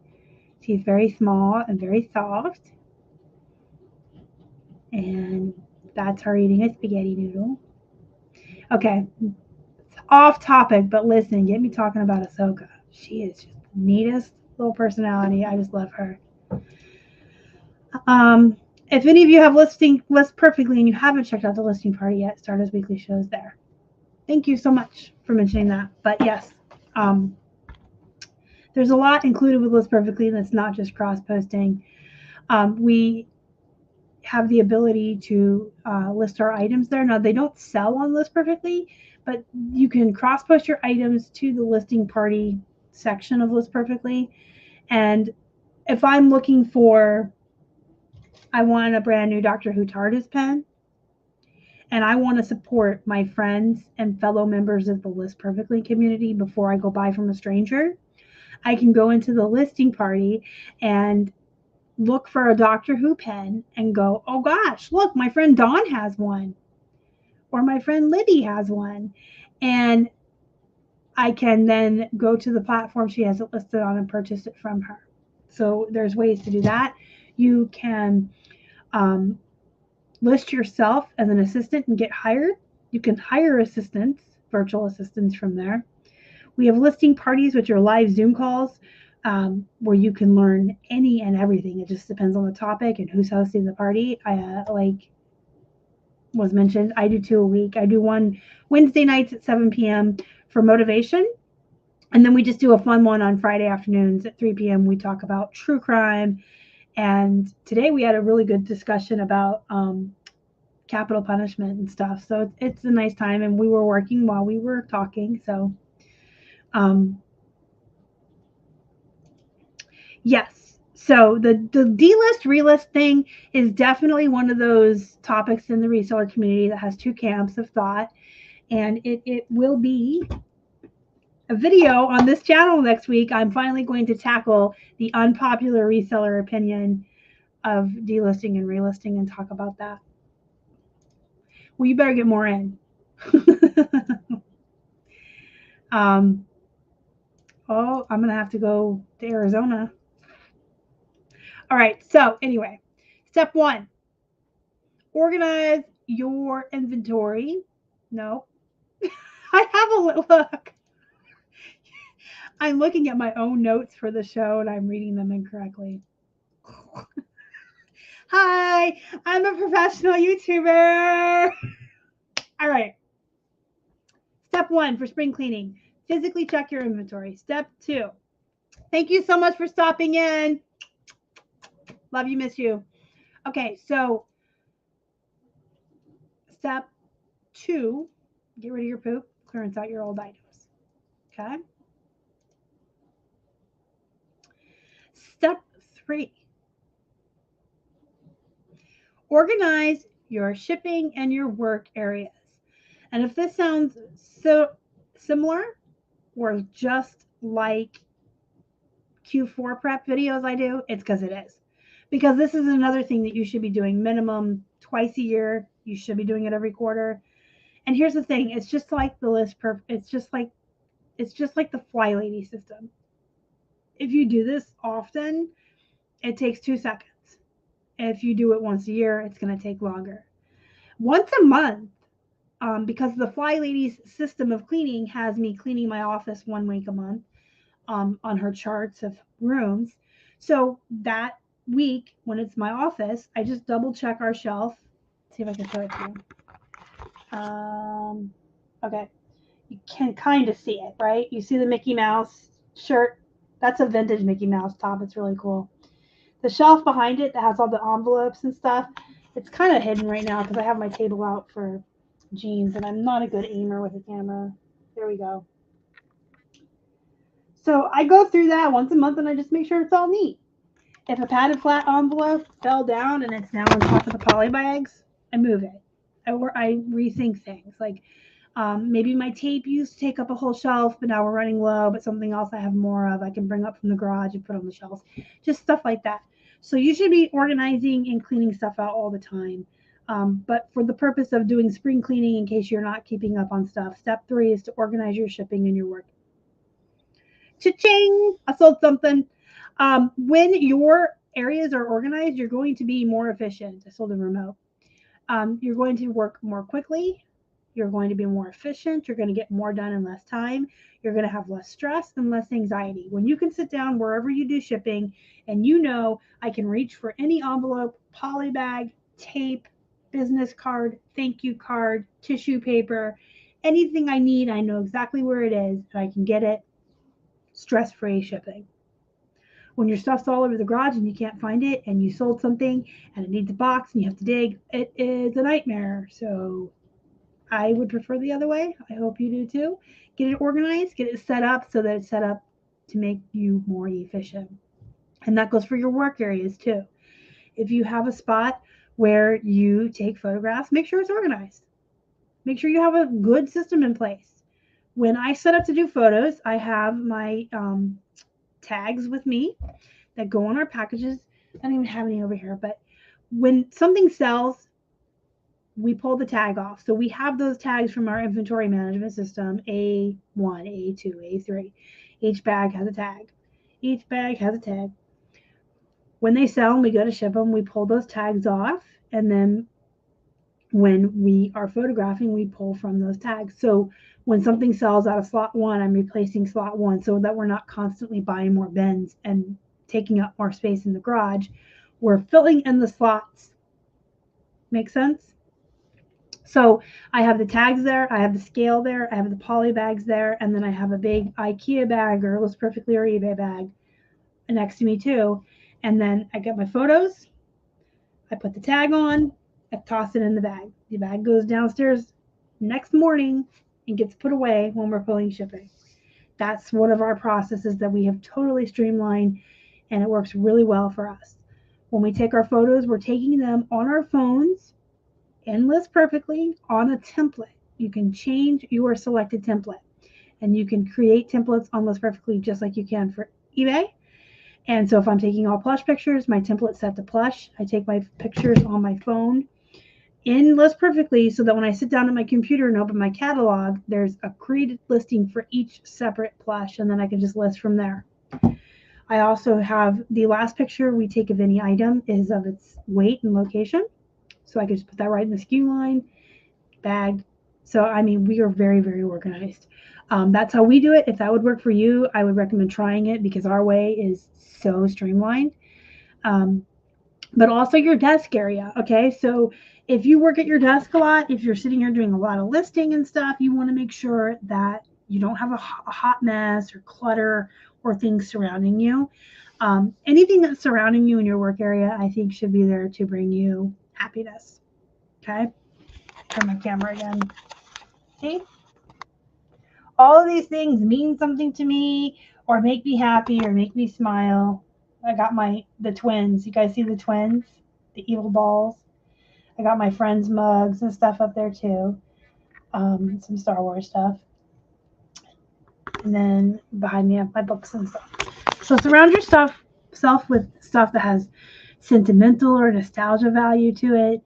She's very small and very soft. And that's her eating a spaghetti noodle. Okay, it's off topic, but listen, get me talking about Ahsoka. She is just the neatest little personality. I just love her. If any of you have List Perfectly and you haven't checked out the listing party yet, Stardust Weekly shows there. Thank you so much for mentioning that. But yes, there's a lot included with List Perfectly that's not just cross posting. We have the ability to list our items there. Now, they don't sell on List Perfectly, but you can cross post your items to the listing party section of List Perfectly. And if I'm looking for, I want a brand new Doctor Who TARDIS pen, and I want to support my friends and fellow members of the List Perfectly community before I go buy from a stranger, I can go into the listing party and look for a Doctor Who pen and go, oh gosh, look, my friend Dawn has one, or my friend Libby has one. And I can then go to the platform she has it listed on and purchase it from her. So there's ways to do that. You can list yourself as an assistant and get hired. You can hire assistants, virtual assistants from there. We have listing parties, which are live Zoom calls, where you can learn any and everything. It just depends on the topic and who's hosting the party. Like was mentioned, I do 2 a week. I do one Wednesday nights at 7 p.m. for motivation. And then we just do a fun one on Friday afternoons at 3 p.m. We talk about true crime. And today we had a really good discussion about capital punishment and stuff. So it's a nice time. And we were working while we were talking. So, yes. So the delist relist thing is definitely one of those topics in the reseller community that has two camps of thought. And it will be a video on this channel next week. I'm finally going to tackle the unpopular reseller opinion of delisting and relisting and talk about that. Well, you better get more in. I'm going to have to go to Arizona. All right. So anyway, step 1, organize your inventory. No, I have a look. I'm looking at my own notes for the show and I'm reading them incorrectly. Hi, I'm a professional YouTuber. All right. Step 1 for spring cleaning, physically check your inventory. Step 2, thank you so much for stopping in. Love you, miss you. Okay, so step 2, get rid of your poop, clearance out your old items. Okay. Step 3, organize your shipping and your work areas. And if this sounds so similar or just like Q4 prep videos I do, it's because it is. Because this is another thing that you should be doing minimum twice a year. You should be doing it every quarter. And here's the thing, it's just like the list it's just like the fly lady system. If you do this often, it takes 2 seconds. If you do it once a year, it's going to take longer. Once a month, because the fly lady's system of cleaning has me cleaning my office 1 week a month on her charts of rooms. So that week, when it's my office, I just double check our shelf. See if I can show it to you. Okay. You can kind of see it, right? You see the Mickey Mouse shirt? That's a vintage Mickey Mouse top. It's really cool. The shelf behind it that has all the envelopes and stuff, it's kind of hidden right now because I have my table out for jeans and I'm not a good aimer with a camera. There we go. So I go through that once a month and I just make sure it's all neat. If a padded flat envelope fell down and it's now on top of the poly bags, I move it. Or I rethink things. Like maybe my tape used to take up a whole shelf, but now we're running low, but something else I have more of, I can bring up from the garage and put on the shelves. Just stuff like that. So you should be organizing and cleaning stuff out all the time. But for the purpose of doing spring cleaning, in case you're not keeping up on stuff, step 3 is to organize your shipping and your work. Cha-ching! I sold something. When your areas are organized, you're going to be more efficient. I sold a remote. You're going to work more quickly. You're going to be more efficient. You're going to get more done in less time. You're going to have less stress and less anxiety. When you can sit down wherever you do shipping and you know I can reach for any envelope, poly bag, tape, business card, thank you card, tissue paper, anything I need, I know exactly where it is and I can get it. Stress-free shipping. When your stuff's all over the garage and you can't find it and you sold something and it needs a box and you have to dig, it is a nightmare. So I would prefer the other way. I hope you do too. Get it organized, get it set up so that it's set up to make you more efficient. And that goes for your work areas too. If you have a spot where you take photographs, make sure it's organized. Make sure you have a good system in place. When I set up to do photos, I have my tags with me that go on our packages. I don't even have any over here, but when something sells, we pull the tag off. So we have those tags from our inventory management system, A1, A2, A3. Each bag has a tag. Each bag has a tag. When they sell and we go to ship them, we pull those tags off and then when we are photographing, we pull from those tags. So when something sells out of slot 1, I'm replacing slot 1 so that we're not constantly buying more bins and taking up more space in the garage. We're filling in the slots. Make sense? So I have the tags there, I have the scale there, I have the poly bags there, and then I have a big IKEA bag or List Perfectly or eBay bag next to me too. And then I get my photos, I put the tag on, I toss it in the bag. The bag goes downstairs next morning and gets put away when we're pulling shipping. That's one of our processes that we have totally streamlined, and it works really well for us. When we take our photos, we're taking them on our phones in List Perfectly on a template. You can change your selected template, and you can create templates on List Perfectly just like you can for eBay. And so if I'm taking all plush pictures, my template's set to plush. I take my pictures on my phone in List Perfectly so that when I sit down at my computer and open my catalog, there's a created listing for each separate plush, and then I can just list from there. I also have the last picture we take of any item is of its weight and location. So I can just put that right in the SKU line, bag. So, I mean, we are very, very organized. That's how we do it. If that would work for you, I would recommend trying it because our way is so streamlined. But also your desk area. Okay. So if you work at your desk a lot, if you're sitting here doing a lot of listing and stuff, you want to make sure that you don't have a hot mess or clutter or things surrounding you. Anything that's surrounding you in your work area, I think should be there to bring you happiness. Okay. Turn my camera again. See? All of these things mean something to me or make me happy or make me smile. I got the twins. You guys see the twins? The evil balls. I got my friends' mugs and stuff up there too. Some Star Wars stuff. And then behind me I have my books and stuff. So surround yourself with stuff that has sentimental or nostalgia value to it,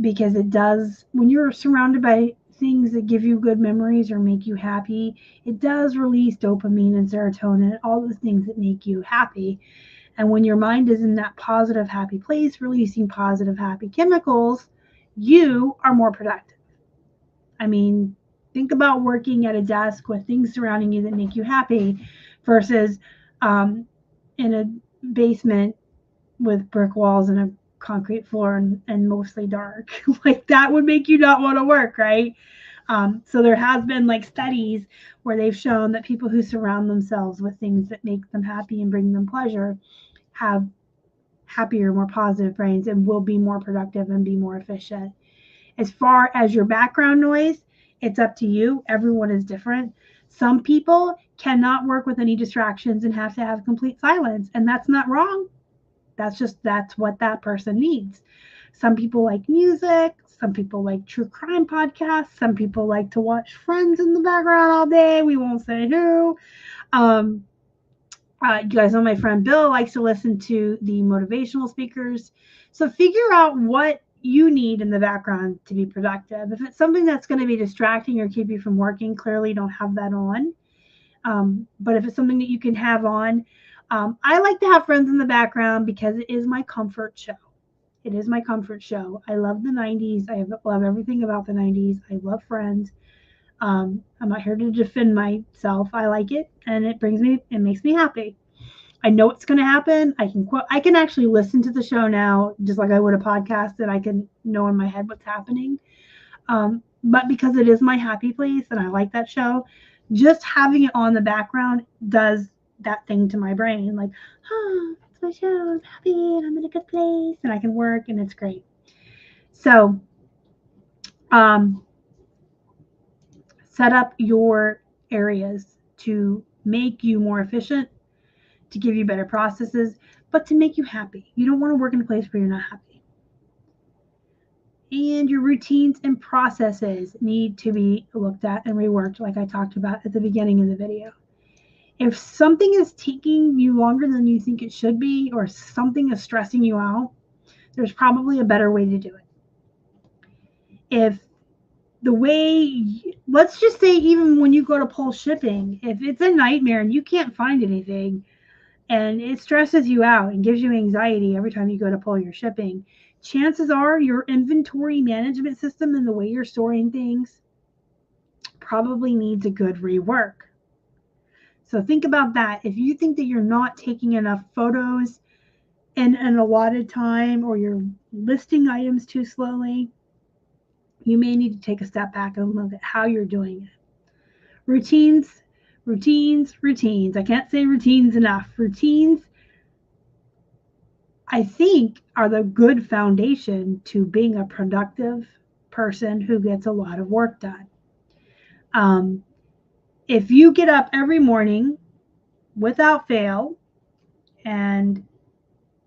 because it does, when you're surrounded by things that give you good memories or make you happy, it does release dopamine and serotonin, all the things that make you happy. And when your mind is in that positive, happy place, releasing positive, happy chemicals, you are more productive. I mean, think about working at a desk with things surrounding you that make you happy versus in a basement with brick walls and a concrete floor and mostly dark. Like that would make you not want to work, right? So there has been like studies where they've shown that people who surround themselves with things that make them happy and bring them pleasure have happier, more positive brains and will be more productive and be more efficient. As far as your background noise, it's up to you. Everyone is different. Some people cannot work with any distractions and have to have complete silence, and that's not wrong. That's what that person needs. Some people like music. Some people like true crime podcasts. Some people like to watch Friends in the background all day. We won't say who. You guys know my friend Bill likes to listen to the motivational speakers. So figure out what you need in the background to be productive. If it's something that's going to be distracting or keep you from working, clearly don't have that on. But if it's something that you can have on, I like to have Friends in the background because it is my comfort show. It is my comfort show. I love the 90s. I love everything about the 90s. I love Friends. I'm not here to defend myself. I like it, and it makes me happy. I know what's going to happen. I can actually listen to the show now, just like I would a podcast, that I can know in my head what's happening. But because it is my happy place and I like that show, just having it on the background does that thing to my brain. Like, oh, it's my show. I'm happy and I'm in a good place and I can work and it's great. So, set up your areas to make you more efficient, to give you better processes, but to make you happy. You don't want to work in a place where you're not happy. And your routines and processes need to be looked at and reworked, like I talked about at the beginning of the video. If something is taking you longer than you think it should be, or something is stressing you out, there's probably a better way to do it. If the way, let's just say even when you go to pull shipping, if it's a nightmare and you can't find anything and it stresses you out and gives you anxiety every time you go to pull your shipping, chances are your inventory management system and the way you're storing things probably needs a good rework. So think about that. If you think that you're not taking enough photos in an allotted time, or you're listing items too slowly, you may need to take a step back and look at how you're doing it. Routines. I can't say routines enough. Routines, I think, are the good foundation to being a productive person who gets a lot of work done. If you get up every morning without fail and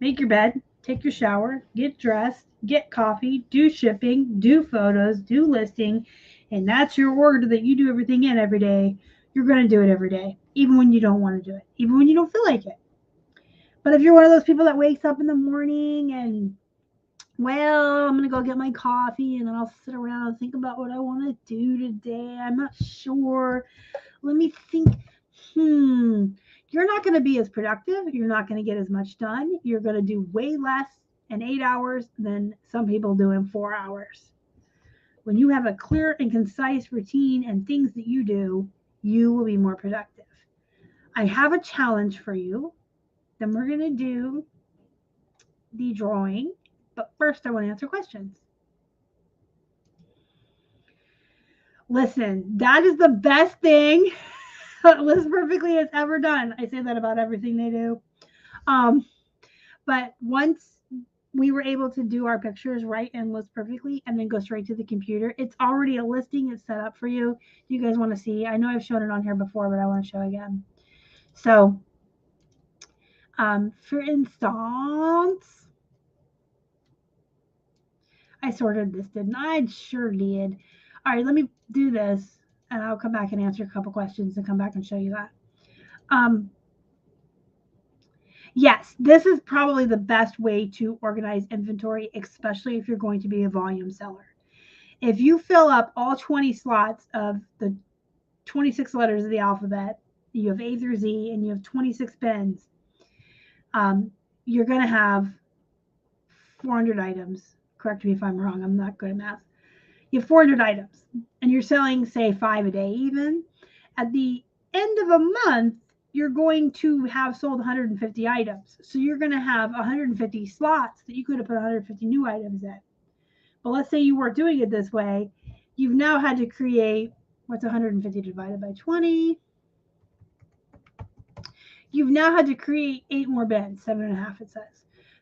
make your bed, take your shower, get dressed, get coffee, do shipping, do photos, do listing, and that's your order that you do everything in every day, you're going to do it every day, even when you don't want to do it, even when you don't feel like it. But if you're one of those people that wakes up in the morning and, well, I'm going to go get my coffee and then I'll sit around and think about what I want to do today. I'm not sure. Let me think. You're not going to be as productive. You're not going to get as much done. You're going to do way less in 8 hours than some people do in 4 hours. When you have a clear and concise routine and things that you do, you will be more productive. I have a challenge for you. Then we're going to do the drawing. But first, I want to answer questions. Listen, that is the best thing List Perfectly has ever done. I say that about everything they do. But once we were able to do our pictures right and List Perfectly and then go straight to the computer, it's already a listing. It's set up for you. You guys want to see? I know I've shown it on here before, but I want to show again. So, for instance, I sorted this, didn't I? I sure did. All right, let me do this, and I'll come back and answer a couple questions and come back and show you that. Yes, this is probably the best way to organize inventory, especially if you're going to be a volume seller. If you fill up all 20 slots of the 26 letters of the alphabet, you have A through Z, and you have 26 bins, you're going to have 400 items. Correct me if I'm wrong. I'm not good at math. You have 400 items, and you're selling, say, 5 a day even. At the end of a month, you're going to have sold 150 items. So you're going to have 150 slots that you could have put 150 new items in. But let's say you weren't doing it this way. You've now had to create, what's 150 divided by 20? You've now had to create 8 more bins, 7.5 it says.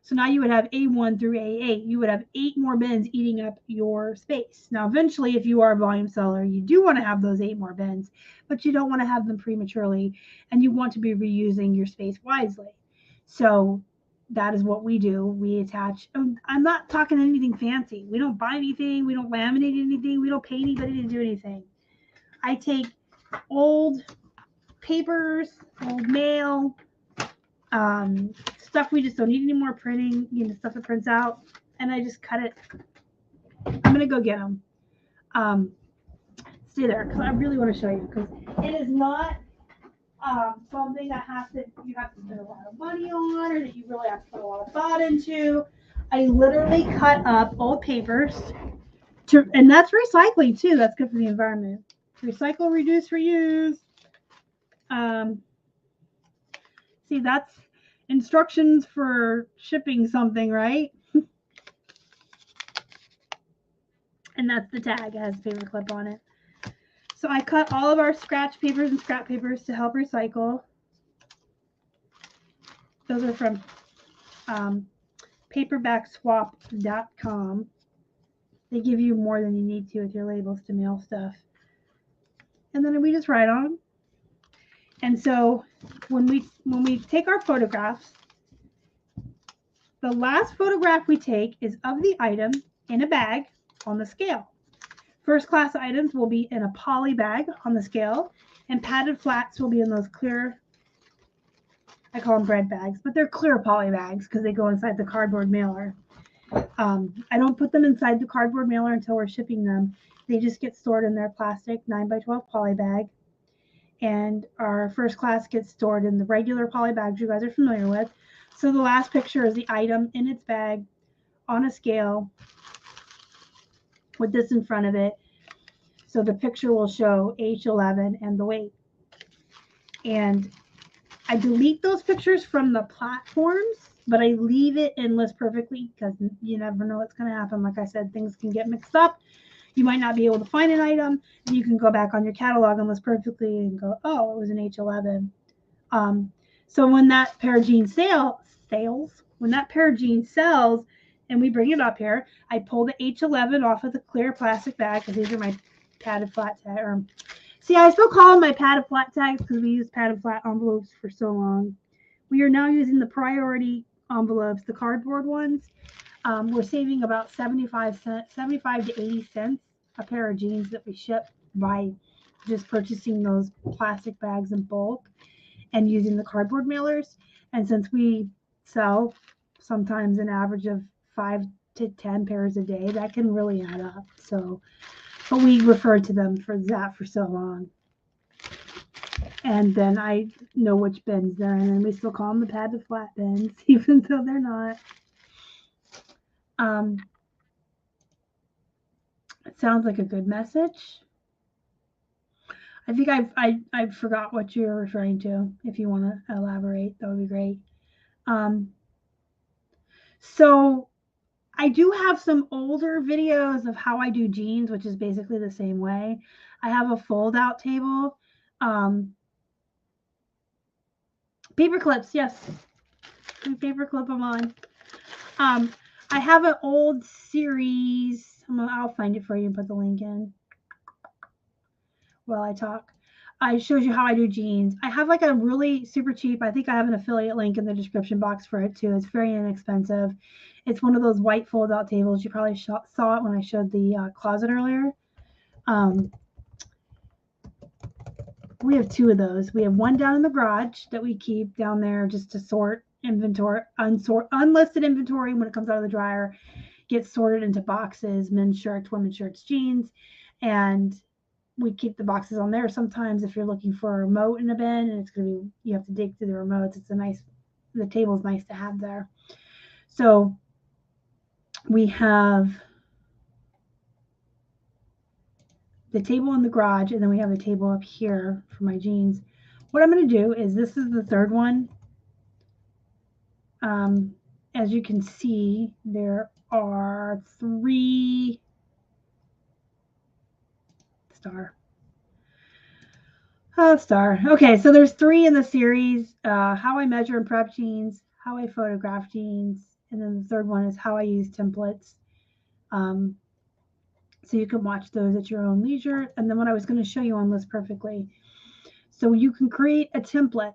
So now you would have A1 through A8. You would have 8 more bins eating up your space. Now, eventually, if you are a volume seller, you do want to have those 8 more bins, but you don't want to have them prematurely, and you want to be reusing your space wisely. So that is what we do. We attach. I'm not talking anything fancy. We don't buy anything. We don't laminate anything. We don't pay anybody to do anything. I take old papers, old mail, stuff we just don't need any more printing, stuff that prints out, and I just cut it. I'm gonna go get them. Stay there because I really want to show you, because it is not something that you have to spend a lot of money on, or that you really have to put a lot of thought into. I literally cut up old papers and that's recycling too. That's good for the environment. Recycle, reduce, reuse. See, that's instructions for shipping something, right? And that's the tag. It has a paper clip on it. So I cut all of our scratch papers and scrap papers to help recycle. Those are from paperbackswap.com. They give you more than you need to with your labels to mail stuff. And then we just write on them. And so when we take our photographs, the last photograph we take is of the item in a bag on the scale. First class items will be in a poly bag on the scale, and padded flats will be in those clear, I call them bread bags, but they're clear poly bags because they go inside the cardboard mailer. I don't put them inside the cardboard mailer until we're shipping them. They just get stored in their plastic 9x12 poly bag. And our first class gets stored in the regular poly bags you guys are familiar with. So the last picture is the item in its bag on a scale with this in front of it. So the picture will show H11 and the weight. And I delete those pictures from the platforms, but I leave it in List Perfectly because you never know what's going to happen. Like I said, things can get mixed up. You might not be able to find an item. You can go back on your catalog and List Perfectly and go, oh, it was an H11. So when that pair of jeans when that pair of jeans sells and we bring it up here, I pull the H11 off of the clear plastic bag because these are my padded flat tag. See, I still call them my padded flat tags because we used padded flat envelopes for so long. We are now using the priority envelopes, the cardboard ones. We're saving about 75 to 80 cents a pair of jeans that we ship by just purchasing those plastic bags in bulk and using the cardboard mailers. And since we sell sometimes an average of 5 to 10 pairs a day, that can really add up. So, but we referred to them for that for so long. And then I know which bins they're in, and we still call them the padded flat bins, even though they're not. It sounds like a good message. I think I forgot what you're referring to. If you want to elaborate, that would be great. So I do have some older videos of how I do jeans, which is basically the same way. I have a fold out table. Paper clips, yes. Paper clip them on. I have an old series. I'll find it for you and put the link in while I talk. It shows you how I do jeans. I have like a really super cheap, I think I have an affiliate link in the description box for it too. It's very inexpensive. It's one of those white fold out tables. You probably saw it when I showed the closet earlier. We have 2 of those. We have one down in the garage that we keep down there just to sort inventory, unlisted inventory when it comes out of the dryer, gets sorted into boxes, men's shirts, women's shirts, jeans, and we keep the boxes on there. Sometimes if you're looking for a remote in a bin and it's going to be, you have to dig through the remotes. The table's nice to have there. So we have the table in the garage, and then we have the table up here for my jeans. What I'm going to do is, this is the third one. As you can see, there are 3 star. Okay, so there's 3 in the series. How I measure and prep jeans, how I photograph jeans, and then the third one is how I use templates. So you can watch those at your own leisure. And then what I was going to show you on List Perfectly. So you can create a template,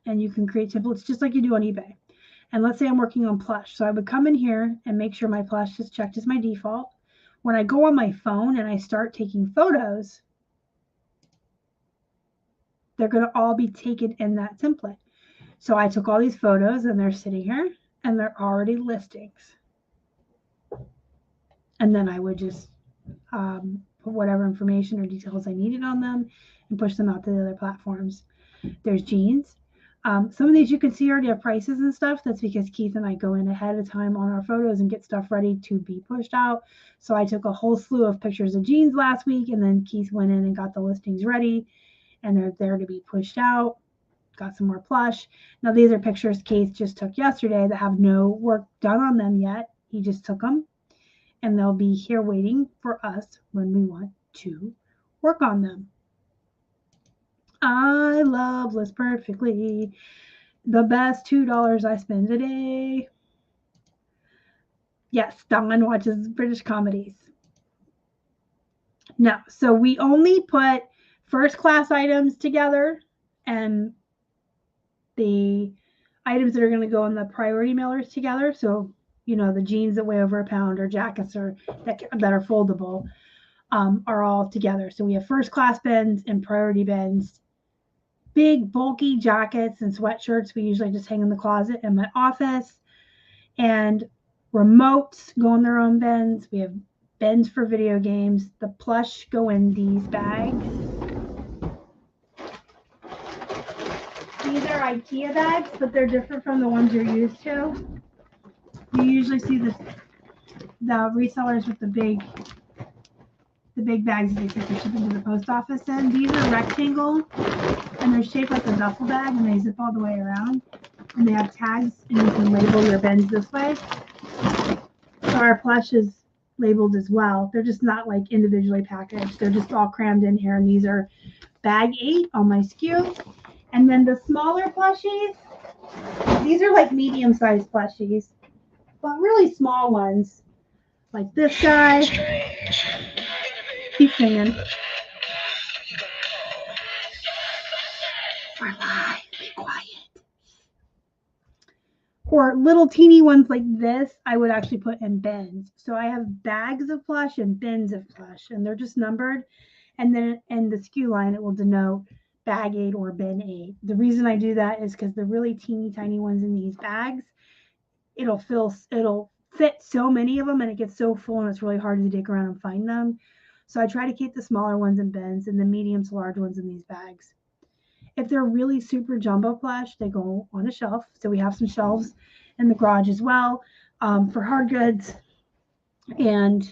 and you can create templates just like you do on eBay. And let's say I'm working on Plush. So I would come in here and make sure my Plush is checked as my default. When I go on my phone and I start taking photos, they're going to all be taken in that template. So I took all these photos and they're sitting here and they're already listings. And then I would just put whatever information or details I needed on them and push them out to the other platforms. There's jeans. Some of these you can see already have prices and stuff. That's because Keith and I go in ahead of time on our photos and get stuff ready to be pushed out. So I took a whole slew of pictures of jeans last week, and then Keith went in and got the listings ready, and they're there to be pushed out. Got some more Plush. Now these are pictures Keith just took yesterday that have no work done on them yet. He just took them, and they'll be here waiting for us when we want to work on them. I love List Perfectly. The best $2 I spend a day. Yes, Dawn watches British comedies. No, so we only put first class items together and the items that are going to go in the priority mailers together. So, you know, the jeans that weigh over a pound or jackets or that are foldable are all together. So we have first class bins and priority bins. Big bulky jackets and sweatshirts we usually just hang in the closet in my office, and remotes go in their own bins. We have bins for video games. The Plush go in these bags. These are IKEA bags, but they're different from the ones you're used to. You usually see the resellers with the big bags that they take to ship into the post office in. These are rectangle, and they're shaped like a duffel bag, and they zip all the way around. And they have tags, and you can label your bins this way. So our Plush is labeled as well. They're just not like individually packaged. They're just all crammed in here, and these are bag 8 on my SKU. And then the smaller plushies, these are like medium-sized plushies, but really small ones, like this guy. Keep singing. We're live. Be quiet. Or little teeny ones like this, I would actually put in bins. So I have bags of Plush and bins of Plush, and they're just numbered. And then in the SKU line, it will denote bag 8 or bin 8. The reason I do that is because the really teeny tiny ones in these bags, it'll fit so many of them, and it gets so full, and it's really hard to dig around and find them. So I try to keep the smaller ones in bins and the medium to large ones in these bags. If they're really super jumbo Plush, they go on a shelf. So we have some shelves in the garage as well for hard goods and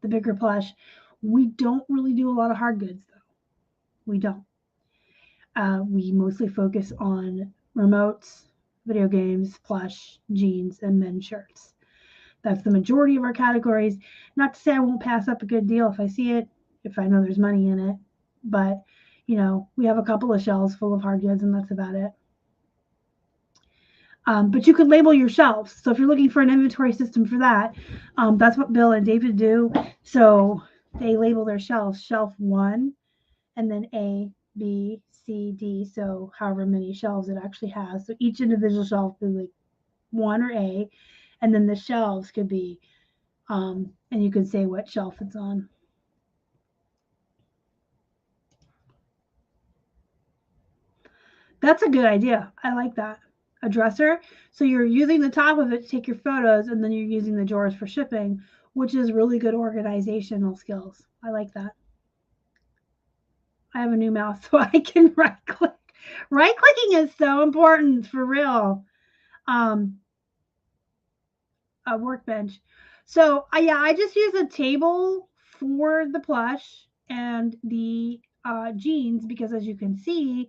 the bigger Plush. We don't really do a lot of hard goods, though. We don't. We mostly focus on remotes, video games, Plush, jeans, and men's shirts. That's the majority of our categories. Not to say I won't pass up a good deal if I see it, if I know there's money in it. But, you know, we have a couple of shelves full of hard goods, and that's about it. But you could label your shelves. So if you're looking for an inventory system for that, that's what Bill and David do. So they label their shelves, shelf 1, and then A, B, C, D. So however many shelves it actually has. So each individual shelf could be like 1 or A, and then the shelves could be, and you could say what shelf it's on. That's a good idea. I like that. A dresser. So you're using the top of it to take your photos, and then you're using the drawers for shipping, which is really good organizational skills. I like that. I have a new mouse so I can right click. Right clicking is so important for real. A workbench. So yeah, I just use a table for the Plush and the jeans because, as you can see,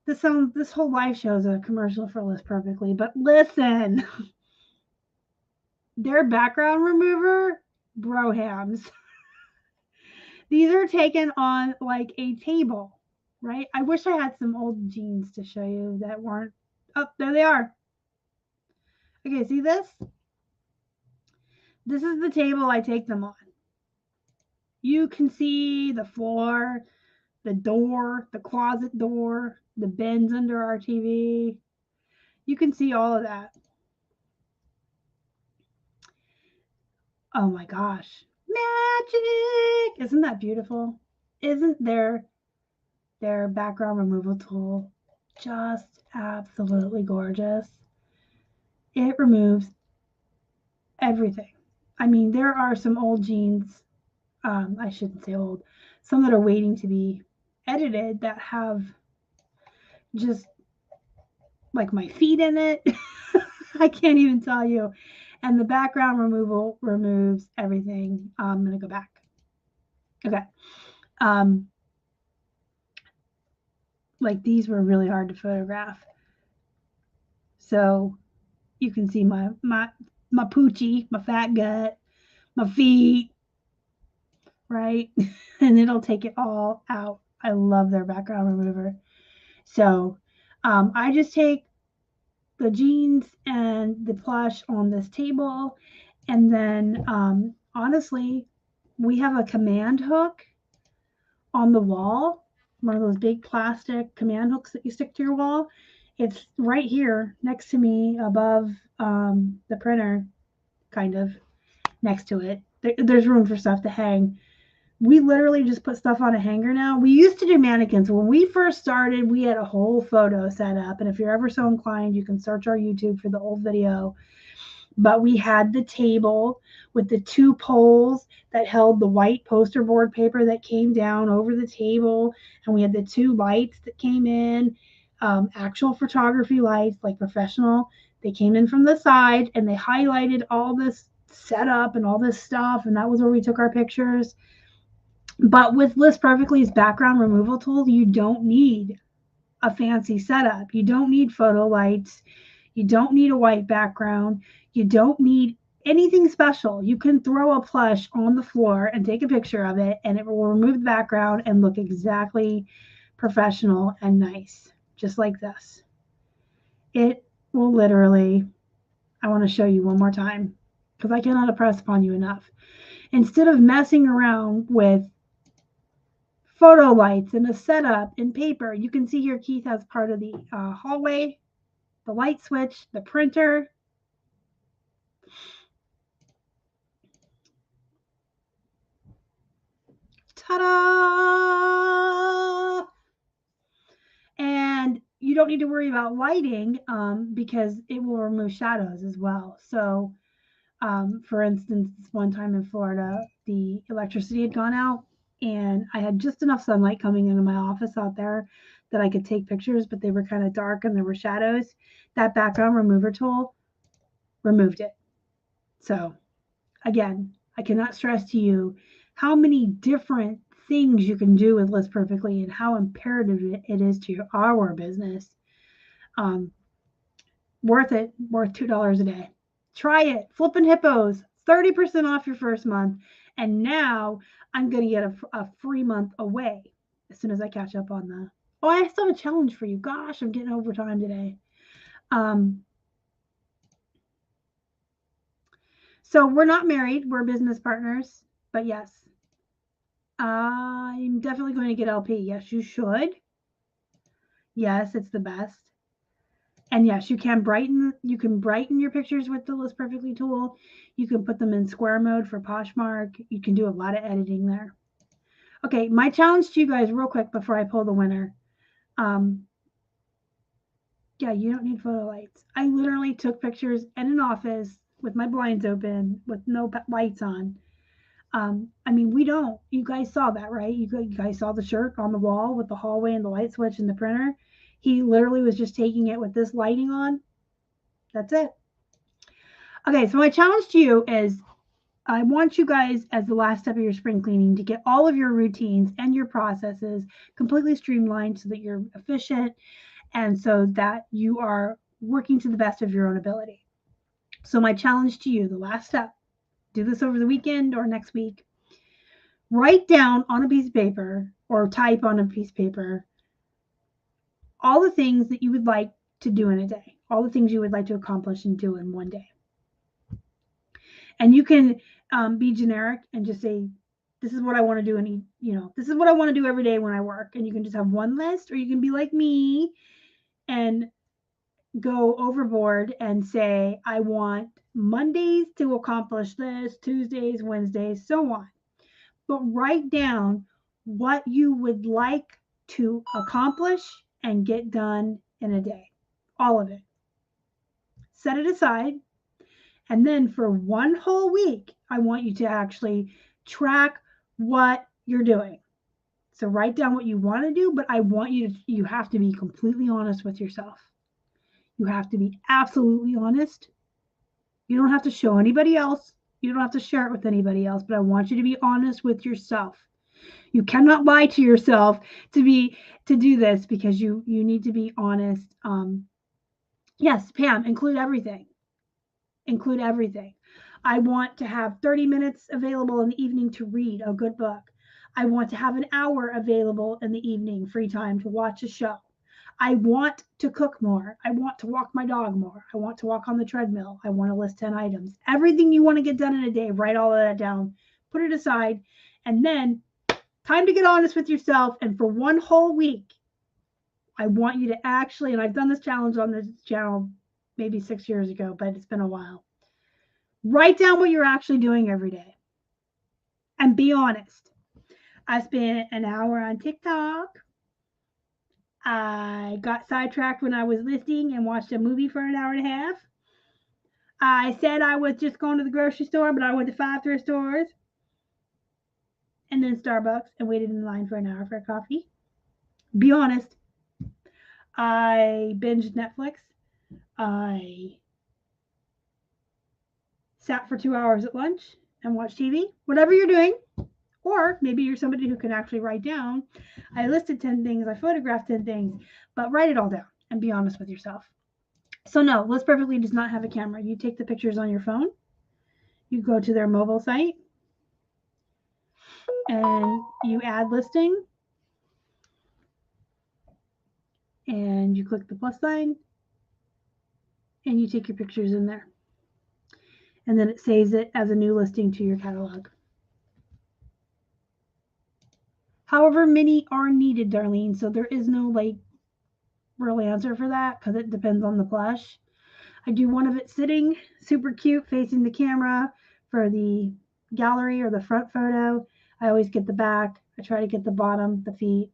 this whole live show is a commercial for Live Perfectly. But listen, their background remover, brohams. These are taken on like a table, right? I wish I had some old jeans to show you that weren't. Oh, there they are. Okay, see this? This is the table I take them on. You can see the floor, the door, the closet door, the bins under our TV. You can see all of that. Oh my gosh. Magic! Isn't that beautiful? Isn't their background removal tool just absolutely gorgeous? It removes everything. I mean, there are some old jeans, I shouldn't say old, some that are waiting to be edited that have just like my feet in it. I can't even tell you. And the background removal removes everything. I'm going to go back. Okay. Like these were really hard to photograph. So you can see my poochie, my fat gut, my feet, right? And it'll take it all out. I love their background remover. So I just take the jeans and the Plush on this table, and then honestly, we have a command hook on the wall, one of those big plastic command hooks that you stick to your wall. It's right here next to me above the printer, kind of next to it. There's room for stuff to hang. We literally just put stuff on a hanger now. We used to do mannequins. When we first started, we had a whole photo set up. And if you're ever so inclined, you can search our YouTube for the old video. But we had the table with the 2 poles that held the white poster board paper that came down over the table. And we had the 2 lights that came in, actual photography lights, like professional, They came in from the side and they highlighted all this setup and all this stuff, and that was where we took our pictures. But with List Perfectly's background removal tool, you don't need a fancy setup. You don't need photo lights. You don't need a white background. You don't need anything special. You can throw a plush on the floor and take a picture of it, and it will remove the background and look exactly professional and nice, just like this. It will literally, I want to show you one more time because I cannot impress upon you enough. Instead of messing around with photo lights and a setup in paper, you can see here Keith has part of the hallway, the light switch, the printer. Ta-da! And you don't need to worry about lighting because it will remove shadows as well. So, for instance, one time in Florida, the electricity had gone out and I had just enough sunlight coming into my office out there that I could take pictures, but they were kind of dark and there were shadows. That background remover tool removed it. So, again, I cannot stress to you how many different things you can do with List Perfectly and how imperative it is to our business. Worth it, worth $2 a day. Try it. Flippin' Hippos, 30% off your first month. And now I'm going to get a free month away as soon as I catch up on the. Oh, I still have a challenge for you. Gosh, I'm getting overtime today. So we're not married. We're business partners. But yes, I'm definitely going to get LP. Yes, you should. Yes, it's the best. And yes, you can brighten your pictures with the List Perfectly tool. You can put them in square mode for Poshmark. You can do a lot of editing there. Okay, my challenge to you guys real quick before I pull the winner. Yeah, you don't need photo lights. I literally took pictures in an office with my blinds open with no lights on. I mean, we don't. You guys saw that, right? You guys saw the shirt on the wall with the hallway and the light switch and the printer. He literally was just taking it with this lighting on. That's it. Okay, so my challenge to you is I want you guys, as the last step of your spring cleaning, to get all of your routines and your processes completely streamlined so that you're efficient and so that you are working to the best of your own ability. So my challenge to you, the last step, do this over the weekend or next week. Write down on a piece of paper or type on a piece of paper all the things that you would like to do in a day, all the things you would like to accomplish and do in one day. And you can be generic and just say, this is what I want to do. And, this is what I want to do every day when I work. And you can just have one list, or you can be like me and go overboard and say, I want Mondays to accomplish this, Tuesdays, Wednesdays, so on. But write down what you would like to accomplish and get done in a day. All of it. Set it aside. And then for one whole week, I want you to actually track what you're doing. So write down what you want to do, but I want you have to be completely honest with yourself. You have to be absolutely honest. You don't have to show anybody else. You don't have to share it with anybody else, but I want you to be honest with yourself. You cannot lie to yourself to do this because you need to be honest. Yes, Pam, include everything. Include everything. I want to have 30 minutes available in the evening to read a good book. I want to have an hour available in the evening, free time to watch a show. I want to cook more. I want to walk my dog more. I want to walk on the treadmill. I want to list 10 items. Everything you want to get done in a day, write all of that down, put it aside, and then time to get honest with yourself. And for one whole week, I want you to actually, and I've done this challenge on this channel maybe 6 years ago, but it's been a while. Write down what you're actually doing every day and be honest. I spent an hour on TikTok. I got sidetracked when I was listing and watched a movie for an hour and a half. I said I was just going to the grocery store, but I went to 5 thrift stores and then Starbucks and waited in line for an hour for a coffee. Be honest. I binged Netflix. I sat for 2 hours at lunch and watched TV, whatever you're doing. Or maybe you're somebody who can actually write down, I listed 10 things, I photographed 10 things, but write it all down and be honest with yourself. So no, List Perfectly does not have a camera. You take the pictures on your phone, you go to their mobile site, and you add listing, and you click the plus sign, and you take your pictures in there. And then it saves it as a new listing to your catalog. However many are needed, Darlene, so there is no like real answer for that because it depends on the plush. I do one of it sitting, super cute, facing the camera for the gallery or the front photo. I always get the back. I try to get the bottom, the feet,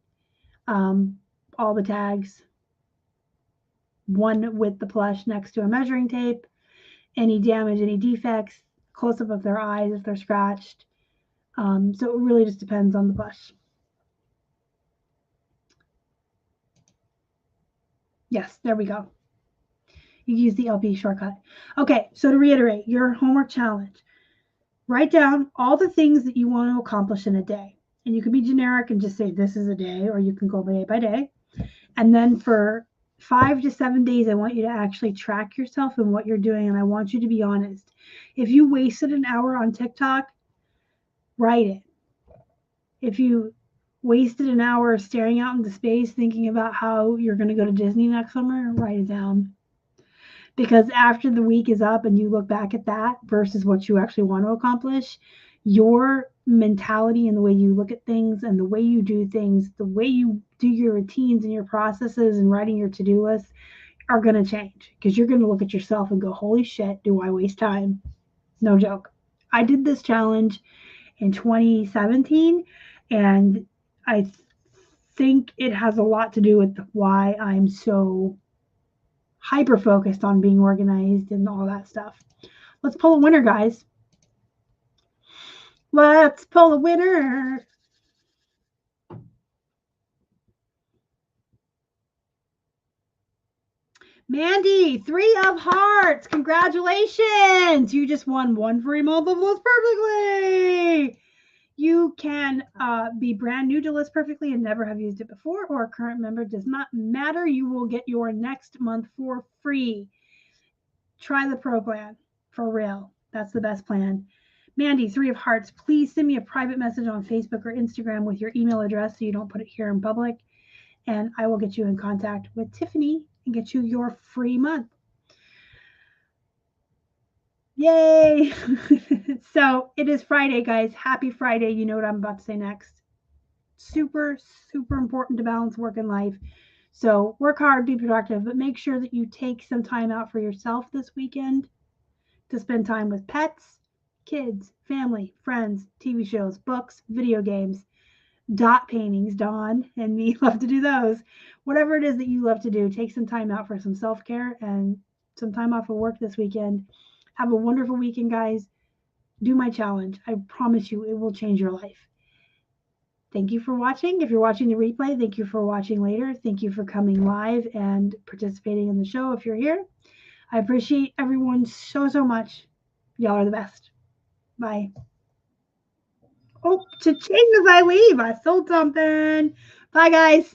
all the tags. One with the plush next to a measuring tape. Any damage, any defects, close up of their eyes if they're scratched. So it really just depends on the plush. Yes, there we go. You use the LP shortcut. Okay, so to reiterate, your homework challenge. Write down all the things that you want to accomplish in a day. And you can be generic and just say this is a day, or you can go day by day. And then for 5 to 7 days, I want you to actually track yourself and what you're doing. And I want you to be honest. If you wasted an hour on TikTok, write it. If you wasted an hour staring out into space thinking about how you're going to go to Disney next summer, write it down. Because after the week is up and you look back at that versus what you actually want to accomplish, your mentality and the way you look at things and the way you do things, the way you do your routines and your processes and writing your to-do list are going to change because you're going to look at yourself and go, holy shit, do I waste time? No joke. I did this challenge in 2017 and I think it has a lot to do with why I'm so hyper focused on being organized and all that stuff. Let's pull a winner, guys. Let's pull a winner. Mandy, 3 of hearts. Congratulations. You just won 1 free month of List Perfectly. You can be brand new to List Perfectly and never have used it before, or a current member. Does not matter. You will get your next month for free. Try the pro plan for real. That's the best plan. Mandy, 3 of hearts, please send me a private message on Facebook or Instagram with your email address so you don't put it here in public. And I will get you in contact with Tiffany and get you your free month. Yay! So it is Friday, guys. Happy Friday. You know what I'm about to say next. Super, super important to balance work and life. So work hard, be productive, but make sure that you take some time out for yourself this weekend to spend time with pets, kids, family, friends, TV shows, books, video games, dot paintings. Dawn and me love to do those. Whatever it is that you love to do, take some time out for some self-care and some time off of work this weekend. Have a wonderful weekend, guys. Do my challenge. I promise you it will change your life. Thank you for watching. If you're watching the replay, thank you for watching later. Thank you for coming live and participating in the show if you're here. I appreciate everyone so, so much. Y'all are the best. Bye. Oh, cha-ching as I leave. I sold something. Bye, guys.